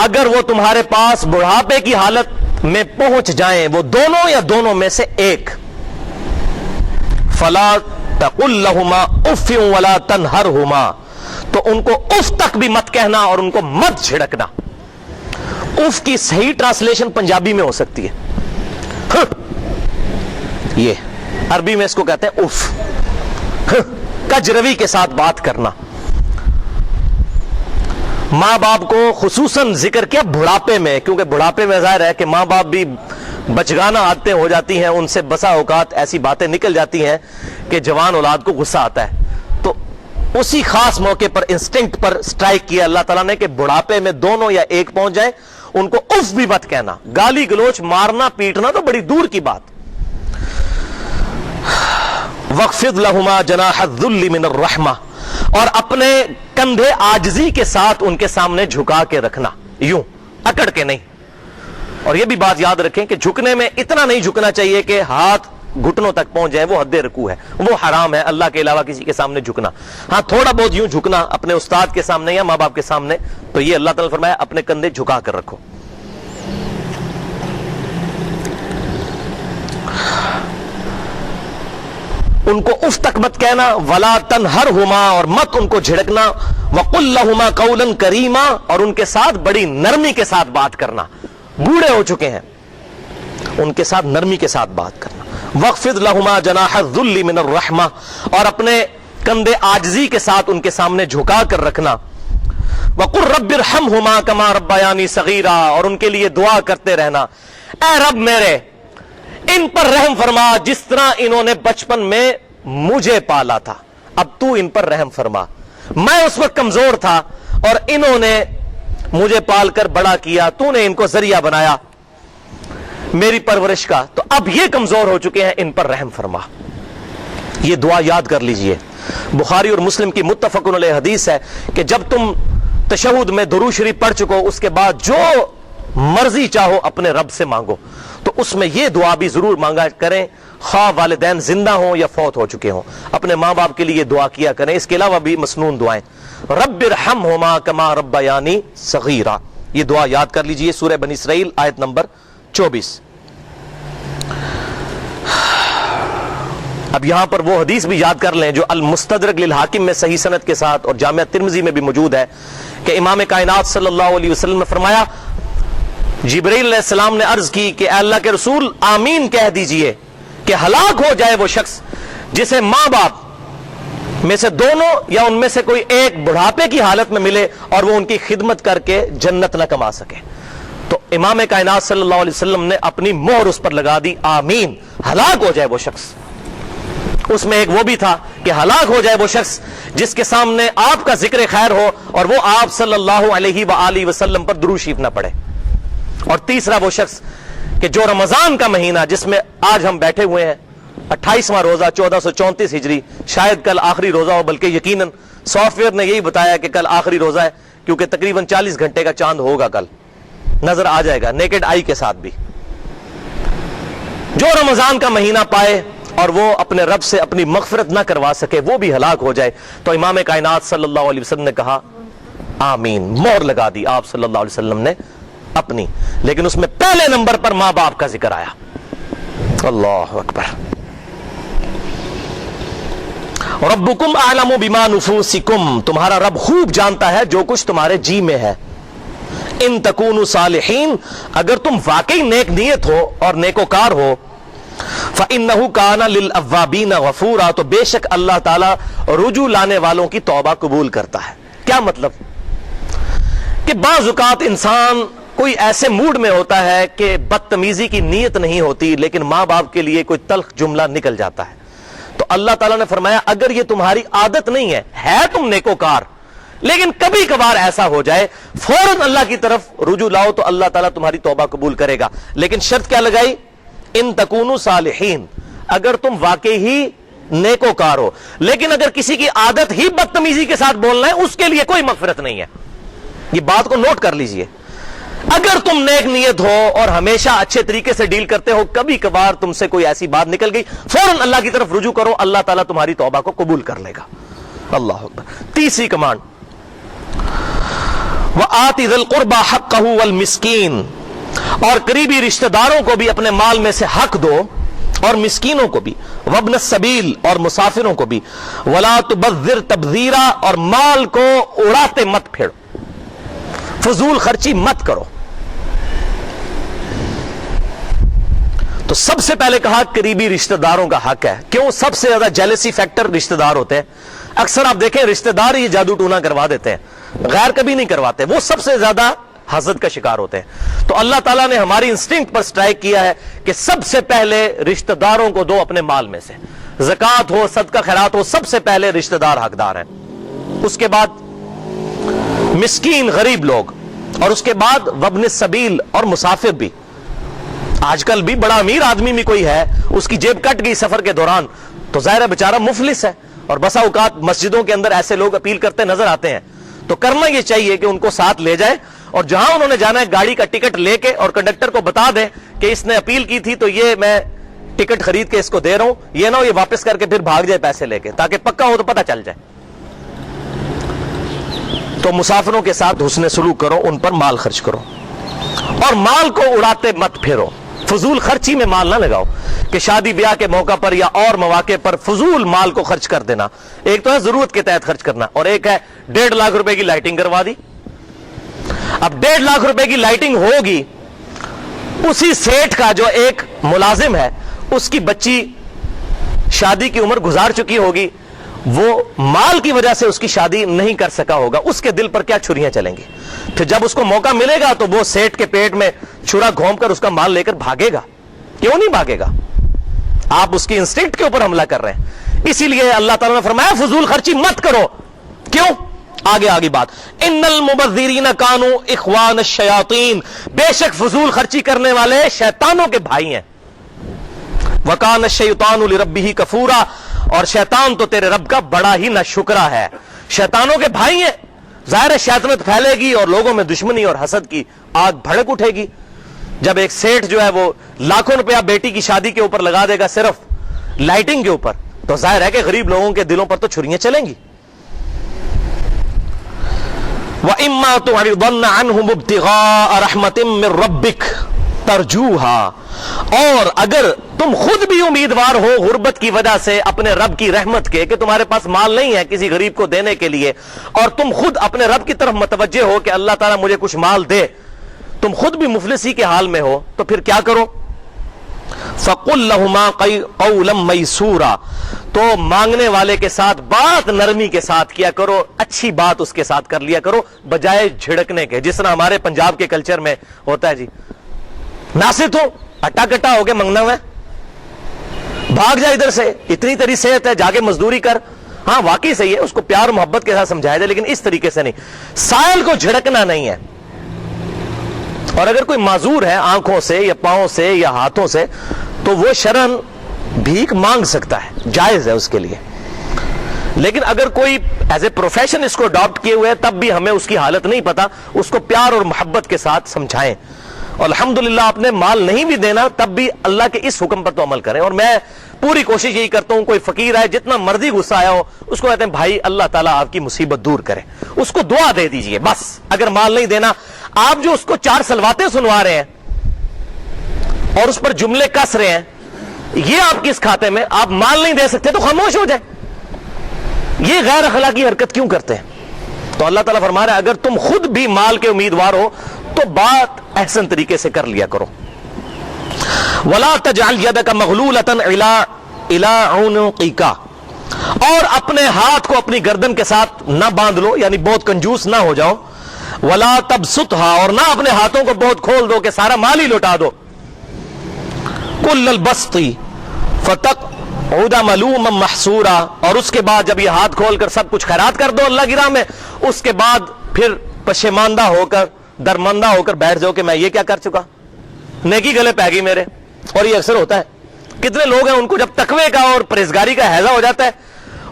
اگر وہ تمہارے پاس بڑھاپے کی حالت میں پہنچ جائیں، وہ دونوں یا دونوں میں سے ایک، فلا تقل لہما اف ولا تنہرہما، تو ان کو اف تک بھی مت کہنا اور ان کو مت جھڑکنا۔ اف کی صحیح ٹرانسلیشن پنجابی میں ہو سکتی ہے، یہ عربی میں اس کو کہتے ہیں اف، کجروی کے ساتھ بات کرنا۔ ماں باپ کو خصوصاً ذکر کیا بڑھاپے میں، کیونکہ بڑھاپے میں ظاہر ہے کہ ماں باپ بھی بچگانہ عادتیں ہو جاتی ہیں، ان سے بسا اوقات ایسی باتیں نکل جاتی ہیں کہ جوان اولاد کو غصہ آتا ہے. تو اسی خاص موقع پر انسٹنکٹ پر سٹرائک کیا اللہ تعالیٰ نے کہ بڑھاپے میں دونوں یا ایک پہنچ جائے، ان کو اف بھی مت کہنا. گالی گلوچ مارنا پیٹنا تو بڑی دور کی بات. وَاخْفِضْ لَهُمَا جَنَاحَ الذُّلِّ مِنَ الرَّحْمَةِ، اور اپنے کندھے عاجزی کے ساتھ ان کے سامنے جھکا کے رکھنا، یوں اکڑ کے نہیں. اور یہ بھی بات یاد رکھیں کہ جھکنے میں اتنا نہیں جھکنا چاہیے کہ ہاتھ گھٹنوں تک پہنچ جائے، وہ حد رکوع ہے، وہ حرام ہے اللہ کے علاوہ کسی کے سامنے جھکنا. ہاں تھوڑا بہت یوں جھکنا اپنے استاد کے سامنے یا ماں باپ کے سامنے، تو یہ اللہ تعالیٰ نے فرمایا اپنے کندھے جھکا کر رکھو. ان کو اف تک مت کہنا. ولا تنہرہما، اور مت ان کو جھڑکنا. وقل لہما قولا کریما، اور ان کے ساتھ بڑی نرمی کے ساتھ بات کرنا. بوڑھے ہو چکے ہیں، ان کے ساتھ نرمی کے ساتھ بات کرنا. وَاخْفِضْ لَهُمَا جَنَاحَ الذُّلِّ مِنَ الرَّحْمَةِ، اور اپنے کندھے عاجزی کے ساتھ ان کے سامنے جھکا کر رکھنا. وَقُلْ رَبِّ ارْحَمْهُمَا كَمَا رَبَّيَانِي صَغِيرًا، اور ان کے لیے دعا کرتے رہنا، اے رب میرے ان پر رحم فرما جس طرح انہوں نے بچپن میں مجھے پالا تھا، اب تو ان پر رحم فرما. میں اس وقت کمزور تھا اور انہوں نے مجھے پال کر بڑا کیا، تو نے ان کو ذریعہ بنایا میری پرورش کا، تو اب یہ کمزور ہو چکے ہیں، ان پر رحم فرما. یہ دعا یاد کر لیجئے. بخاری اور مسلم کی متفق علیہ حدیث ہے کہ جب تم تشہد میں درود شریف پڑھ چکو، اس کے بعد جو مرضی چاہو اپنے رب سے مانگو. تو اس میں یہ دعا بھی ضرور مانگا کریں، خواہ والدین زندہ ہوں یا فوت ہو چکے ہوں. اپنے ماں باپ کے لیے یہ دعا کیا کریں. اس کے علاوہ بھی مسنون دعائیں، رب ارحمہما کما ربیانی صغیرا، یہ دعا یاد کر لیجئے. سورہ بنی اسرائیل آیت نمبر 24. اب یہاں پر وہ حدیث بھی یاد کر لیں جو المستدرک للحاکم میں صحیح سند کے ساتھ اور جامعہ ترمذی میں بھی موجود ہے کہ امام کائنات صلی اللہ علیہ وسلم نے فرمایا، جبرائیل علیہ السلام نے عرض کی کہ اے اللہ کے رسول آمین کہہ دیجئے کہ ہلاک ہو جائے وہ شخص جسے ماں باپ میں سے دونوں یا ان میں سے کوئی ایک بڑھاپے کی حالت میں ملے اور وہ ان کی خدمت کر کے جنت نہ کما سکے. تو امام کائنات صلی اللہ علیہ وسلم نے اپنی مہر اس پر لگا دی، آمین، ہلاک ہو جائے وہ شخص. اس میں ایک وہ بھی تھا کہ ہلاک ہو جائے وہ شخص جس کے سامنے آپ کا ذکر خیر ہو اور وہ آپ صلی اللہ علیہ وآلہ وسلم پر درود شریف نہ پڑھے. اور تیسرا وہ شخص کہ جو رمضان کا مہینہ جس میں آج ہم بیٹھے ہوئے ہیں، 28واں روزہ 1434 ہجری، شاید کل آخری روزہ ہو، بلکہ یقیناً سافٹ ویئر نے یہی بتایا کہ کل آخری روزہ ہے، کیونکہ تقریباً 40 گھنٹے کا چاند ہوگا، کل نظر آ جائے گا نیکڈ آئی کے ساتھ بھی. جو رمضان کا مہینہ پائے اور وہ اپنے رب سے اپنی مغفرت نہ کروا سکے، وہ بھی ہلاک ہو جائے. تو امام کائنات صلی اللہ علیہ وسلم نے کہا آمین، مہر لگا دی آپ صلی اللہ علیہ وسلم نے اپنی. لیکن اس میں پہلے نمبر پر ماں باپ کا ذکر آیا. اللہ اکبر. ربکم اعلم بما نفوسکم، تمہارا رب خوب جانتا ہے جو کچھ تمہارے جی میں ہے. ان تکونوا صالحین، اگر تم واقعی نیک نیت ہو اور نیکوکار ہو، فإنہ کان للأوابین غفورا، تو بے شک اللہ تعالی رجوع لانے والوں کی توبہ قبول کرتا ہے. کیا مطلب؟ کہ بعض اوقات انسان کوئی ایسے موڈ میں ہوتا ہے کہ بدتمیزی کی نیت نہیں ہوتی لیکن ماں باپ کے لیے کوئی تلخ جملہ نکل جاتا ہے. تو اللہ تعالیٰ نے فرمایا اگر یہ تمہاری عادت نہیں ہے تم نیکوکار، لیکن کبھی کبھار ایسا ہو جائے، فوراً اللہ کی طرف رجوع لاؤ تو اللہ تعالیٰ تمہاری توبہ قبول کرے گا. لیکن شرط کیا لگائی؟ ان تکونوا صالحین، اگر تم واقعی ہی نیکوکار ہو. لیکن اگر کسی کی عادت ہی بدتمیزی کے ساتھ بولنا ہے، اس کے لیے کوئی مغفرت نہیں ہے. یہ بات کو نوٹ کر لیجئے. اگر تم نیک نیت ہو اور ہمیشہ اچھے طریقے سے ڈیل کرتے ہو، کبھی کبھار تم سے کوئی ایسی بات نکل گئی، فوراً اللہ کی طرف رجوع کرو، اللہ تعالیٰ تمہاری توبہ کو قبول کر لے گا. اللہ اکبر. تیسری کمانڈ، وَآتِ ذِی الْقُرْبَى حَقَّهُ وَالْمِسْكِينَ، اور قریبی رشتہ داروں کو بھی اپنے مال میں سے حق دو اور مسکینوں کو بھی، وابن السبیل اور مسافروں کو بھی، وَلَا تُبَذِّرْ تَبْذِیرًا، اور مال کو اڑاتے مت پھیرو، فضول خرچی مت کرو. تو سب سے پہلے کہا قریبی رشتہ داروں کا حق ہے. کیوں؟ سب سے زیادہ جیلسی فیکٹر رشتہ دار ہوتے ہیں. اکثر آپ دیکھیں رشتہ دار یہ جادو ٹونا کروا دیتے ہیں، غیر کبھی نہیں کرواتے. وہ سب سے زیادہ حسد کا شکار ہوتے ہیں. تو اللہ تعالیٰ نے ہماری انسٹنکٹ پر سٹرائک کیا ہے کہ سب سے پہلے رشتہ داروں کو دو اپنے مال میں سے. زکوٰۃ ہو، صدقہ خیرات ہو، سب سے پہلے رشتہ دار حقدار ہیں. اس کے بعد مسکین غریب لوگ، اور اس کے بعد وابن السبیل اور مسافر بھی. آج کل بھی بڑا امیر آدمی بھی کوئی ہے، اس کی جیب کٹ گئی سفر کے دوران، تو ظاہر بیچارہ مفلس ہے. اور بسا اوقات مسجدوں کے اندر ایسے لوگ اپیل کرتے نظر آتے ہیں. تو کرنا یہ چاہیے کہ ان کو ساتھ لے جائے، اور جہاں انہوں نے جانا ہے گاڑی کا ٹکٹ لے کے اور کنڈکٹر کو بتا دیں کہ اس نے اپیل کی تھی تو یہ میں ٹکٹ خرید کے اس کو دے رہا ہوں، یہ نہ ہو یہ واپس کر کے پھر بھاگ جائے پیسے لے کے، تاکہ پکا ہو تو پتہ چل جائے. تو مسافروں کے ساتھ حسن سلوک کرو، ان پر مال خرچ کرو، اور مال کو اڑاتے مت پھرو. فضول خرچی میں مال نہ لگاؤ کہ شادی بیاہ کے موقع پر یا اور مواقع پر فضول مال کو خرچ کر دینا. ایک تو ہے ضرورت کے تحت خرچ کرنا، اور ایک ہے 1.5 لاکھ روپے کی لائٹنگ کروا دی. اب 1.5 لاکھ روپے کی لائٹنگ ہوگی، اسی سیٹ کا جو ایک ملازم ہے اس کی بچی شادی کی عمر گزار چکی ہوگی، وہ مال کی وجہ سے اس کی شادی نہیں کر سکا ہوگا، اس کے دل پر کیا چھریاں چلیں گی؟ پھر جب اس کو موقع ملے گا تو وہ سیٹ کے پیٹ میں چھرا گھونپ کر اس کا مال لے کر بھاگے گا. کیوں نہیں بھاگے گا؟ آپ اس کی انسٹنکٹ کے اوپر حملہ کر رہے ہیں. اسی لیے اللہ تعالیٰ نے فرمایا فضول خرچی مت کرو. کیوں؟ آگے بات، ان المبذرین کانوا اخوان الشیاطین، بے شک فضول خرچی کرنے والے شیطانوں کے بھائی ہیں. وکان الشیطان لربہ کفورا، اور شیطان تو تیرے رب کا بڑا ہی ناشکرا ہے. شیطانوں کے بھائی ہیں. ظاہر شیطنت پھیلے گی اور لوگوں میں دشمنی اور حسد کی آگ بھڑک اٹھے گی. جب ایک سیٹ جو ہے وہ لاکھوں روپیہ بیٹی کی شادی کے اوپر لگا دے گا صرف لائٹنگ کے اوپر، تو ظاہر ہے کہ غریب لوگوں کے دلوں پر تو چھریاں چلیں گی. وَإِمَّا تُعْرِضَنَّ عَنْهُمُ ابْتِغَاءَ رَحْمَةٍ مِّن رَبِّكَ ترجوها، اور اگر تم خود بھی امیدوار ہو غربت کی وجہ سے اپنے رب کی رحمت کے، کہ تمہارے پاس مال نہیں ہے کسی غریب کو دینے کے لیے، اور تم خود اپنے رب کی طرف متوجہ ہو کہ اللہ تعالیٰ مجھے کچھ مال دے، تم خود بھی مفلسی کے حال میں ہو، تو پھر کیا کرو؟ فَقُلْ لَهُمَا قَوْلًا مَيْسُورًا، تو مانگنے والے کے ساتھ بات نرمی کے ساتھ کیا کرو، اچھی بات اس کے ساتھ کر لیا کرو بجائے جھڑکنے کے. جس طرح ہمارے پنجاب کے کلچر میں ہوتا ہے، جی ناصر ہو اٹا کٹا ہو کے منگنا ہوا ہے، بھاگ جا ادھر سے، اتنی تیری صحت ہے جا کے مزدوری کر. ہاں واقعی صحیح ہے، اس کو پیار و محبت کے ساتھ سمجھایا جائے، لیکن اس طریقے سے نہیں. سائل کو جھڑکنا نہیں ہے. اور اگر کوئی معذور ہے آنکھوں سے یا پاؤں سے یا ہاتھوں سے، تو وہ شرعاً بھیک مانگ سکتا ہے، جائز ہے اس کے لیے. لیکن اگر کوئی ایز اے پروفیشن اس کو اڈاپٹ کیے ہوئے ہے، تب بھی ہمیں اس کی حالت نہیں پتا، اس کو پیار اور محبت کے ساتھ سمجھائیں. اور الحمدللہ آپ نے مال نہیں بھی دینا تب بھی اللہ کے اس حکم پر تو عمل کریں. اور میں پوری کوشش یہی کرتا ہوں، کوئی فقیر ہے جتنا مرضی غصہ آیا ہو اس کو کہتے ہیں بھائی اللہ تعالیٰ آپ کی مصیبت دور کرے، اس کو دعا دے دیجئے بس. اگر مال نہیں دینا، آپ جو اس کو 4 سلواتیں سنوا رہے ہیں اور اس پر جملے کس رہے ہیں، یہ آپ کس کھاتے میں؟ آپ مال نہیں دے سکتے تو خاموش ہو جائے. یہ غیر اخلاقی حرکت کیوں کرتے ہیں؟ تو اللہ تعالیٰ فرما رہا ہے اگر تم خود بھی مال کے امیدوار ہو تو بات احسن طریقے سے کر لیا کرو. وَلَا تَجْعَلْ يَدَكَ مَغْلُولَةً إِلَىٰ عُنُقِكَ، اور اپنے ہاتھ کو اپنی گردن کے ساتھ نہ باندھ لو، یعنی بہت کنجوس نہ ہو جاؤ. وَلَا تَبْسُطْهَا، اور نہ اپنے ہاتھوں کو بہت کھول دو کہ سارا مال ہی لوٹا دو. كُلَّ الْبَسْطِ فَتَقْعُدَ مَلُومًا مَحْسُورًا، اور اس کے بعد جب یہ ہاتھ کھول کر سب کچھ خیرات کر دو اللہ کی راہ میں، اس کے بعد پھر پشیماندہ ہو کر درماندہ ہو کر بیٹھ جاؤ کہ میں یہ کیا کر چکا، نیکی گلے پہ گئی میرے. اور یہ اکثر ہوتا ہے. کتنے لوگ ہیں ان کو جب تقوی کا اور پرہیزگاری کا ہیضہ ہو جاتا ہے،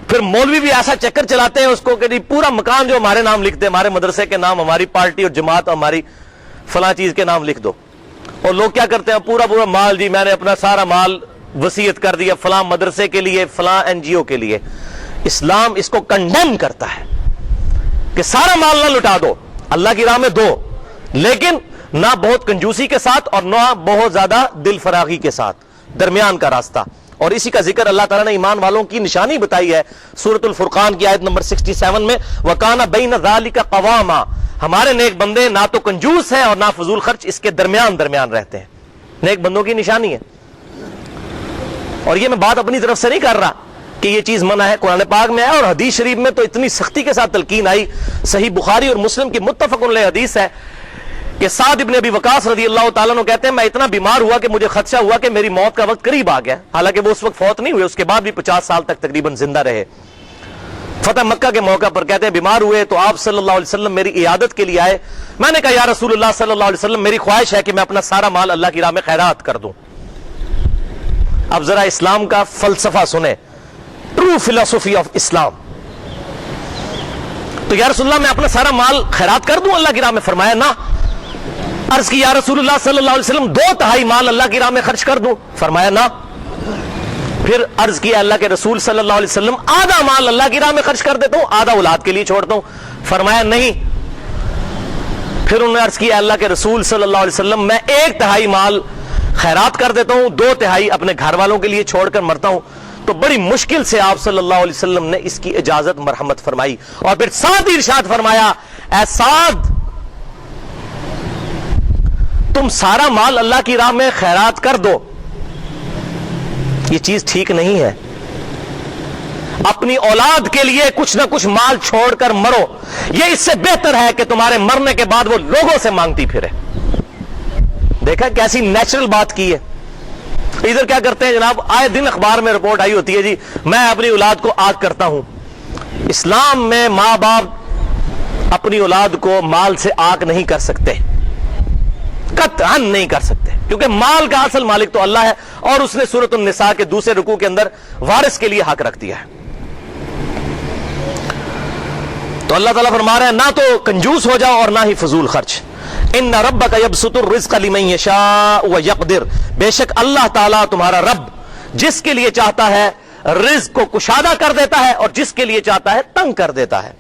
پھر مولوی بھی ایسا چکر چلاتے ہیں اس کو کہ پورا مکان جو ہمارے نام لکھ دے، ہمارے مدرسے کے نام، ہماری پارٹی اور جماعت اور ہماری فلاں چیز کے نام لکھ دو. اور لوگ کیا کرتے ہیں، پورا مال، جی میں نے اپنا سارا مال وصیت کر دیا فلاں مدرسے کے لیے، فلاں NGO کے لیے. اسلام اس کو کنڈیم کرتا ہے کہ سارا مال نہ لٹا دو، اللہ کی راہ میں دو، لیکن نہ بہت کنجوسی کے ساتھ اور نہ بہت زیادہ دل فراغی کے ساتھ، درمیان کا راستہ. اور اسی کا ذکر اللہ تعالیٰ نے ایمان والوں کی نشانی بتائی ہے سورۃ الفرقان کی آیت نمبر 67 میں، وَكَانَ بَيْنَ ذَلِكَ قَوَامًا، ہمارے نیک بندے نہ تو کنجوس ہیں اور نہ فضول خرچ، اس کے درمیان رہتے ہیں. نیک بندوں کی نشانی ہے. اور یہ میں بات اپنی طرف سے نہیں کر رہا کہ یہ چیز منع ہے، قرآن پاک میں ہے اور حدیث شریف میں تو اتنی سختی کے ساتھ تلقین آئی. صحیح بخاری اور مسلم کی متفق علیہ حدیث ہے کہ سعد ابن ابی وقاص رضی اللہ تعالیٰ عنہ کہتے ہیں میں اتنا بیمار ہوا کہ مجھے خدشہ ہوا کہ میری موت کا وقت قریب آ گیا، حالانکہ وہ اس وقت فوت نہیں ہوئے، اس کے بعد بھی 50 سال تک تقریباً زندہ رہے۔ فتح مکہ کے موقع پر کہتے ہیں بیمار ہوئے تو آپ صلی اللہ علیہ وسلم میری عیادت کے لیے آئے، میں نے کہا یا رسول اللہ صلی اللہ علیہ وسلم میری خواہش ہے کہ میں اپنا سارا مال اللہ کی راہ میں خیرات کر دوں۔ اب ذرا اسلام کا فلسفہ سنیں، ٹرو فلسفی آف اسلام۔ تو یا رسول اللہ میں اپنا سارا مال خیرات کر دوں اللہ کی راہ میں؟ فرمایا نہ۔ عرض کی یا رسول اللہ صلی اللہ علیہ وسلم 2/3 مال اللہ کی راہ میں خرچ کر دوں؟ فرمایا نہ۔ پھر عرض کیا اللہ کے رسول صلی اللہ علیہ وسلم آدھا مال اللہ کی راہ میں خرچ کر دیتا ہوں، آدھا اولاد کے لیے چھوڑتا ہوں؟ فرمایا نہیں۔ پھر انہوں نے عرض کیا اللہ کے رسول صلی اللہ علیہ وسلم میں 1/3 مال خیرات کر دیتا ہوں، 2/3 اپنے گھر والوں کے لیے چھوڑ کر مرتا ہوں۔ تو بڑی مشکل سے آپ صلی اللہ علیہ وسلم نے اس کی اجازت مرحمت فرمائی، اور پھر ساتھ ہی ارشاد فرمایا اے سعد تم سارا مال اللہ کی راہ میں خیرات کر دو، یہ چیز ٹھیک نہیں ہے، اپنی اولاد کے لیے کچھ نہ کچھ مال چھوڑ کر مرو، یہ اس سے بہتر ہے کہ تمہارے مرنے کے بعد وہ لوگوں سے مانگتی پھرے۔ دیکھا کیسی نیچرل بات کی ہے۔ ادھر کیا کرتے ہیں جناب، آئے دن اخبار میں رپورٹ آئی ہوتی ہے جی میں اپنی اولاد کو آگ کرتا ہوں۔ اسلام میں ماں باپ اپنی اولاد کو مال سے آگ نہیں کر سکتے، قطعاً نہیں کر سکتے، کیونکہ مال کا اصل مالک تو اللہ ہے، اور اس نے سورۃ النساء کے دوسرے رکوع کے اندر وارث کے لیے حق رکھ دیا ہے۔ تو اللہ تعالیٰ فرما رہے ہیں نہ تو کنجوس ہو جاؤ اور نہ ہی فضول خرچ۔ ان ربک یبسط الرزق لمن یشاء ویقدر، بے شک اللہ تعالیٰ تمہارا رب جس کے لیے چاہتا ہے رزق کو کشادہ کر دیتا ہے اور جس کے لیے چاہتا ہے تنگ کر دیتا ہے۔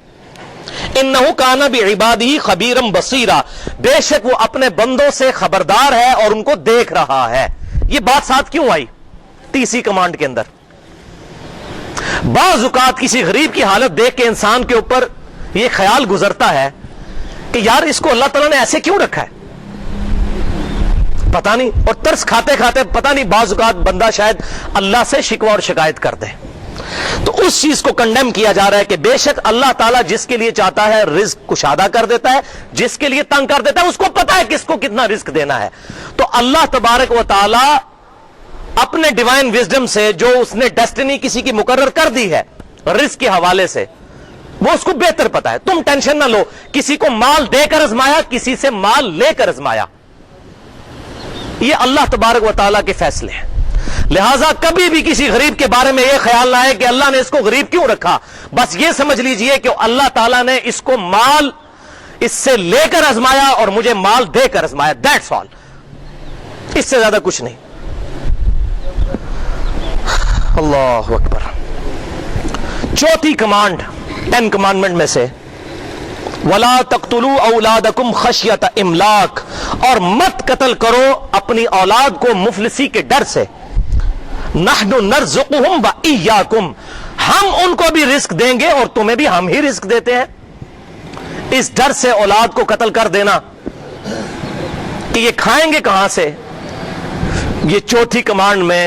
انہ کان بعبادہ خبیرا بصیرا، بے شک وہ اپنے بندوں سے خبردار ہے اور ان کو دیکھ رہا ہے۔ یہ بات ساتھ کیوں آئی تیسری کمانڈ کے اندر؟ بعض اوقات کسی غریب کی حالت دیکھ کے انسان کے اوپر یہ خیال گزرتا ہے کہ یار اس کو اللہ تعالیٰ نے ایسے کیوں رکھا ہے، پتہ نہیں، اور ترس کھاتے کھاتے پتہ نہیں بعض اوقات بندہ شاید اللہ سے شکوہ اور شکایت کر دے۔ تو اس چیز کو کنڈیم کیا جا رہا ہے کہ بے شک اللہ تعالیٰ جس کے لیے چاہتا ہے رزق کشادہ کر دیتا ہے، جس کے لیے تنگ کر دیتا ہے اس کو پتہ ہے کس کو کتنا رزق دینا ہے۔ تو اللہ تبارک و تعالیٰ اپنے ڈیوائن وزڈم سے جو اس نے ڈیسٹنی کسی کی مقرر کر دی ہے رزق کے حوالے سے، وہ اس کو بہتر پتا ہے۔ تم ٹینشن نہ لو، کسی کو مال دے کر ازمایا، کسی سے مال لے کر ازمایا، یہ اللہ تبارک و تعالیٰ کے فیصلے ہیں۔ لہٰذا کبھی بھی کسی غریب کے بارے میں یہ خیال نہ آئے کہ اللہ نے اس کو غریب کیوں رکھا، بس یہ سمجھ لیجئے کہ اللہ تعالیٰ نے اس کو مال اس سے لے کر ازمایا اور مجھے مال دے کر ازمایا، دیٹس آل، اس سے زیادہ کچھ نہیں۔ اللہ اکبر۔ چوتھی کمانڈ 10 کمانڈمنٹ میں سے وَلَا تَقْتُلُوا أَوْلَادَكُمْ خَشْيَةَ إِمْلَاقٍ، اور مت قتل کرو اپنی اولاد کو مفلسی کے ڈر سے۔ نَحْنُ نَرْزُقُهُمْ وَإِيَّاكُمْ، ہم ان کو بھی رزق دیں گے اور تمہیں بھی ہم ہی رزق دیتے ہیں۔ اس ڈر سے اولاد کو قتل کر دینا کہ یہ کھائیں گے کہاں سے، یہ چوتھی کمانڈ میں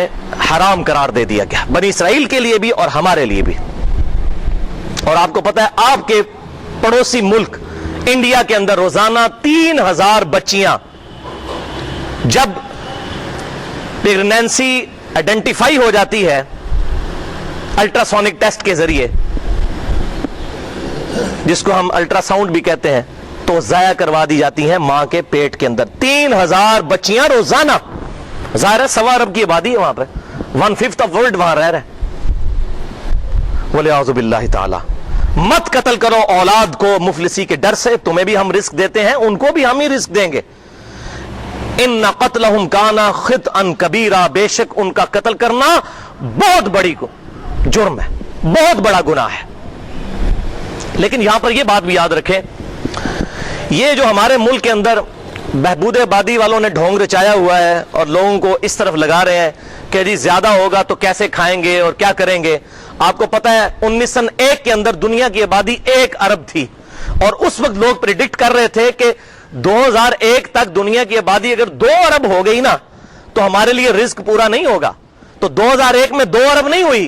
حرام قرار دے دیا گیا، بنی اسرائیل کے لیے بھی اور ہمارے لیے بھی۔ اور آپ کو پتا ہے آپ کے پڑوسی ملک انڈیا کے اندر روزانہ 3000 بچیاں جب پریگنینسی آئیڈینٹیفائی ہو جاتی ہے الٹراسونک ٹیسٹ کے ذریعے، جس کو ہم الٹرا ساؤنڈ بھی کہتے ہیں، تو ضائع کروا دی جاتی ہیں ماں کے پیٹ کے اندر۔ 3000 بچیاں روزانہ، ظاہر ہے 1.25 ارب کی آبادی ہے وہاں پہ، 1/5 آف ورلڈ وہاں رہ رہے۔ وَلِعَوْذُ بِاللَّهِ تعالی۔ مت قتل کرو اولاد کو مفلسی کے ڈر سے، تمہیں بھی ہم رزق دیتے ہیں ان کو بھی ہم ہی رزق دیں گے۔ ان قتلہم کان خطئا کبیرا، بے شک ان کا قتل کرنا بہت بڑی جرم ہے، بہت بڑا گناہ ہے۔ لیکن یہاں پر یہ بات بھی یاد رکھیں، یہ جو ہمارے ملک کے اندر بہبود آبادی والوں نے ڈھونگ رچایا ہوا ہے اور لوگوں کو اس طرف لگا رہے ہیں کہ جی زیادہ ہوگا تو کیسے کھائیں گے اور کیا کریں گے۔ آپ کو پتا ہے 1901 کے اندر دنیا کی آبادی 1 ارب تھی، اور اس وقت لوگ پریڈکٹ کر رہے تھے کہ 2001 تک دنیا کی آبادی اگر 2 ارب ہو گئی نا تو ہمارے لیے رزق پورا نہیں ہوگا۔ تو 2001 میں 2 ارب نہیں ہوئی،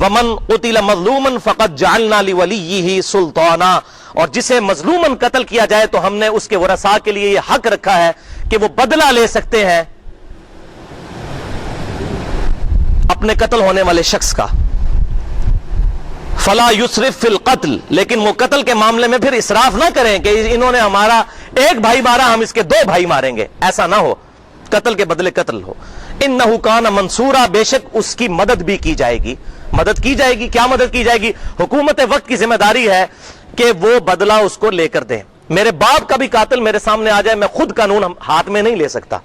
ومن قتل مظلوما فقد جعلنا لولیہ سلطانا، اور جسے مظلومن قتل کیا جائے تو ہم نے اس کے ورثاء کے لیے یہ حق رکھا ہے کہ وہ بدلہ لے سکتے ہیں اپنے قتل ہونے والے شخص کا. فلا یسرف فی القتل، لیکن وہ قتل کے معاملے میں پھر اسراف نہ کریں کہ انہوں نے ہمارا ایک بھائی مارا ہم اس کے 2 بھائی ماریں گے، ایسا نہ ہو، قتل کے بدلے قتل ہو. انہ کان منصورا، بے شک اس کی مدد بھی کی جائے گی. مدد کی جائے گی. کیا مدد کی جائے گی؟ حکومت وقت کی ذمہ داری ہے کہ وہ بدلہ اس کو لے کر دیں. میرے باپ کا بھی قاتل میرے سامنے آ جائے، میں خود قانون ہاتھ میں نہیں لے سکتا.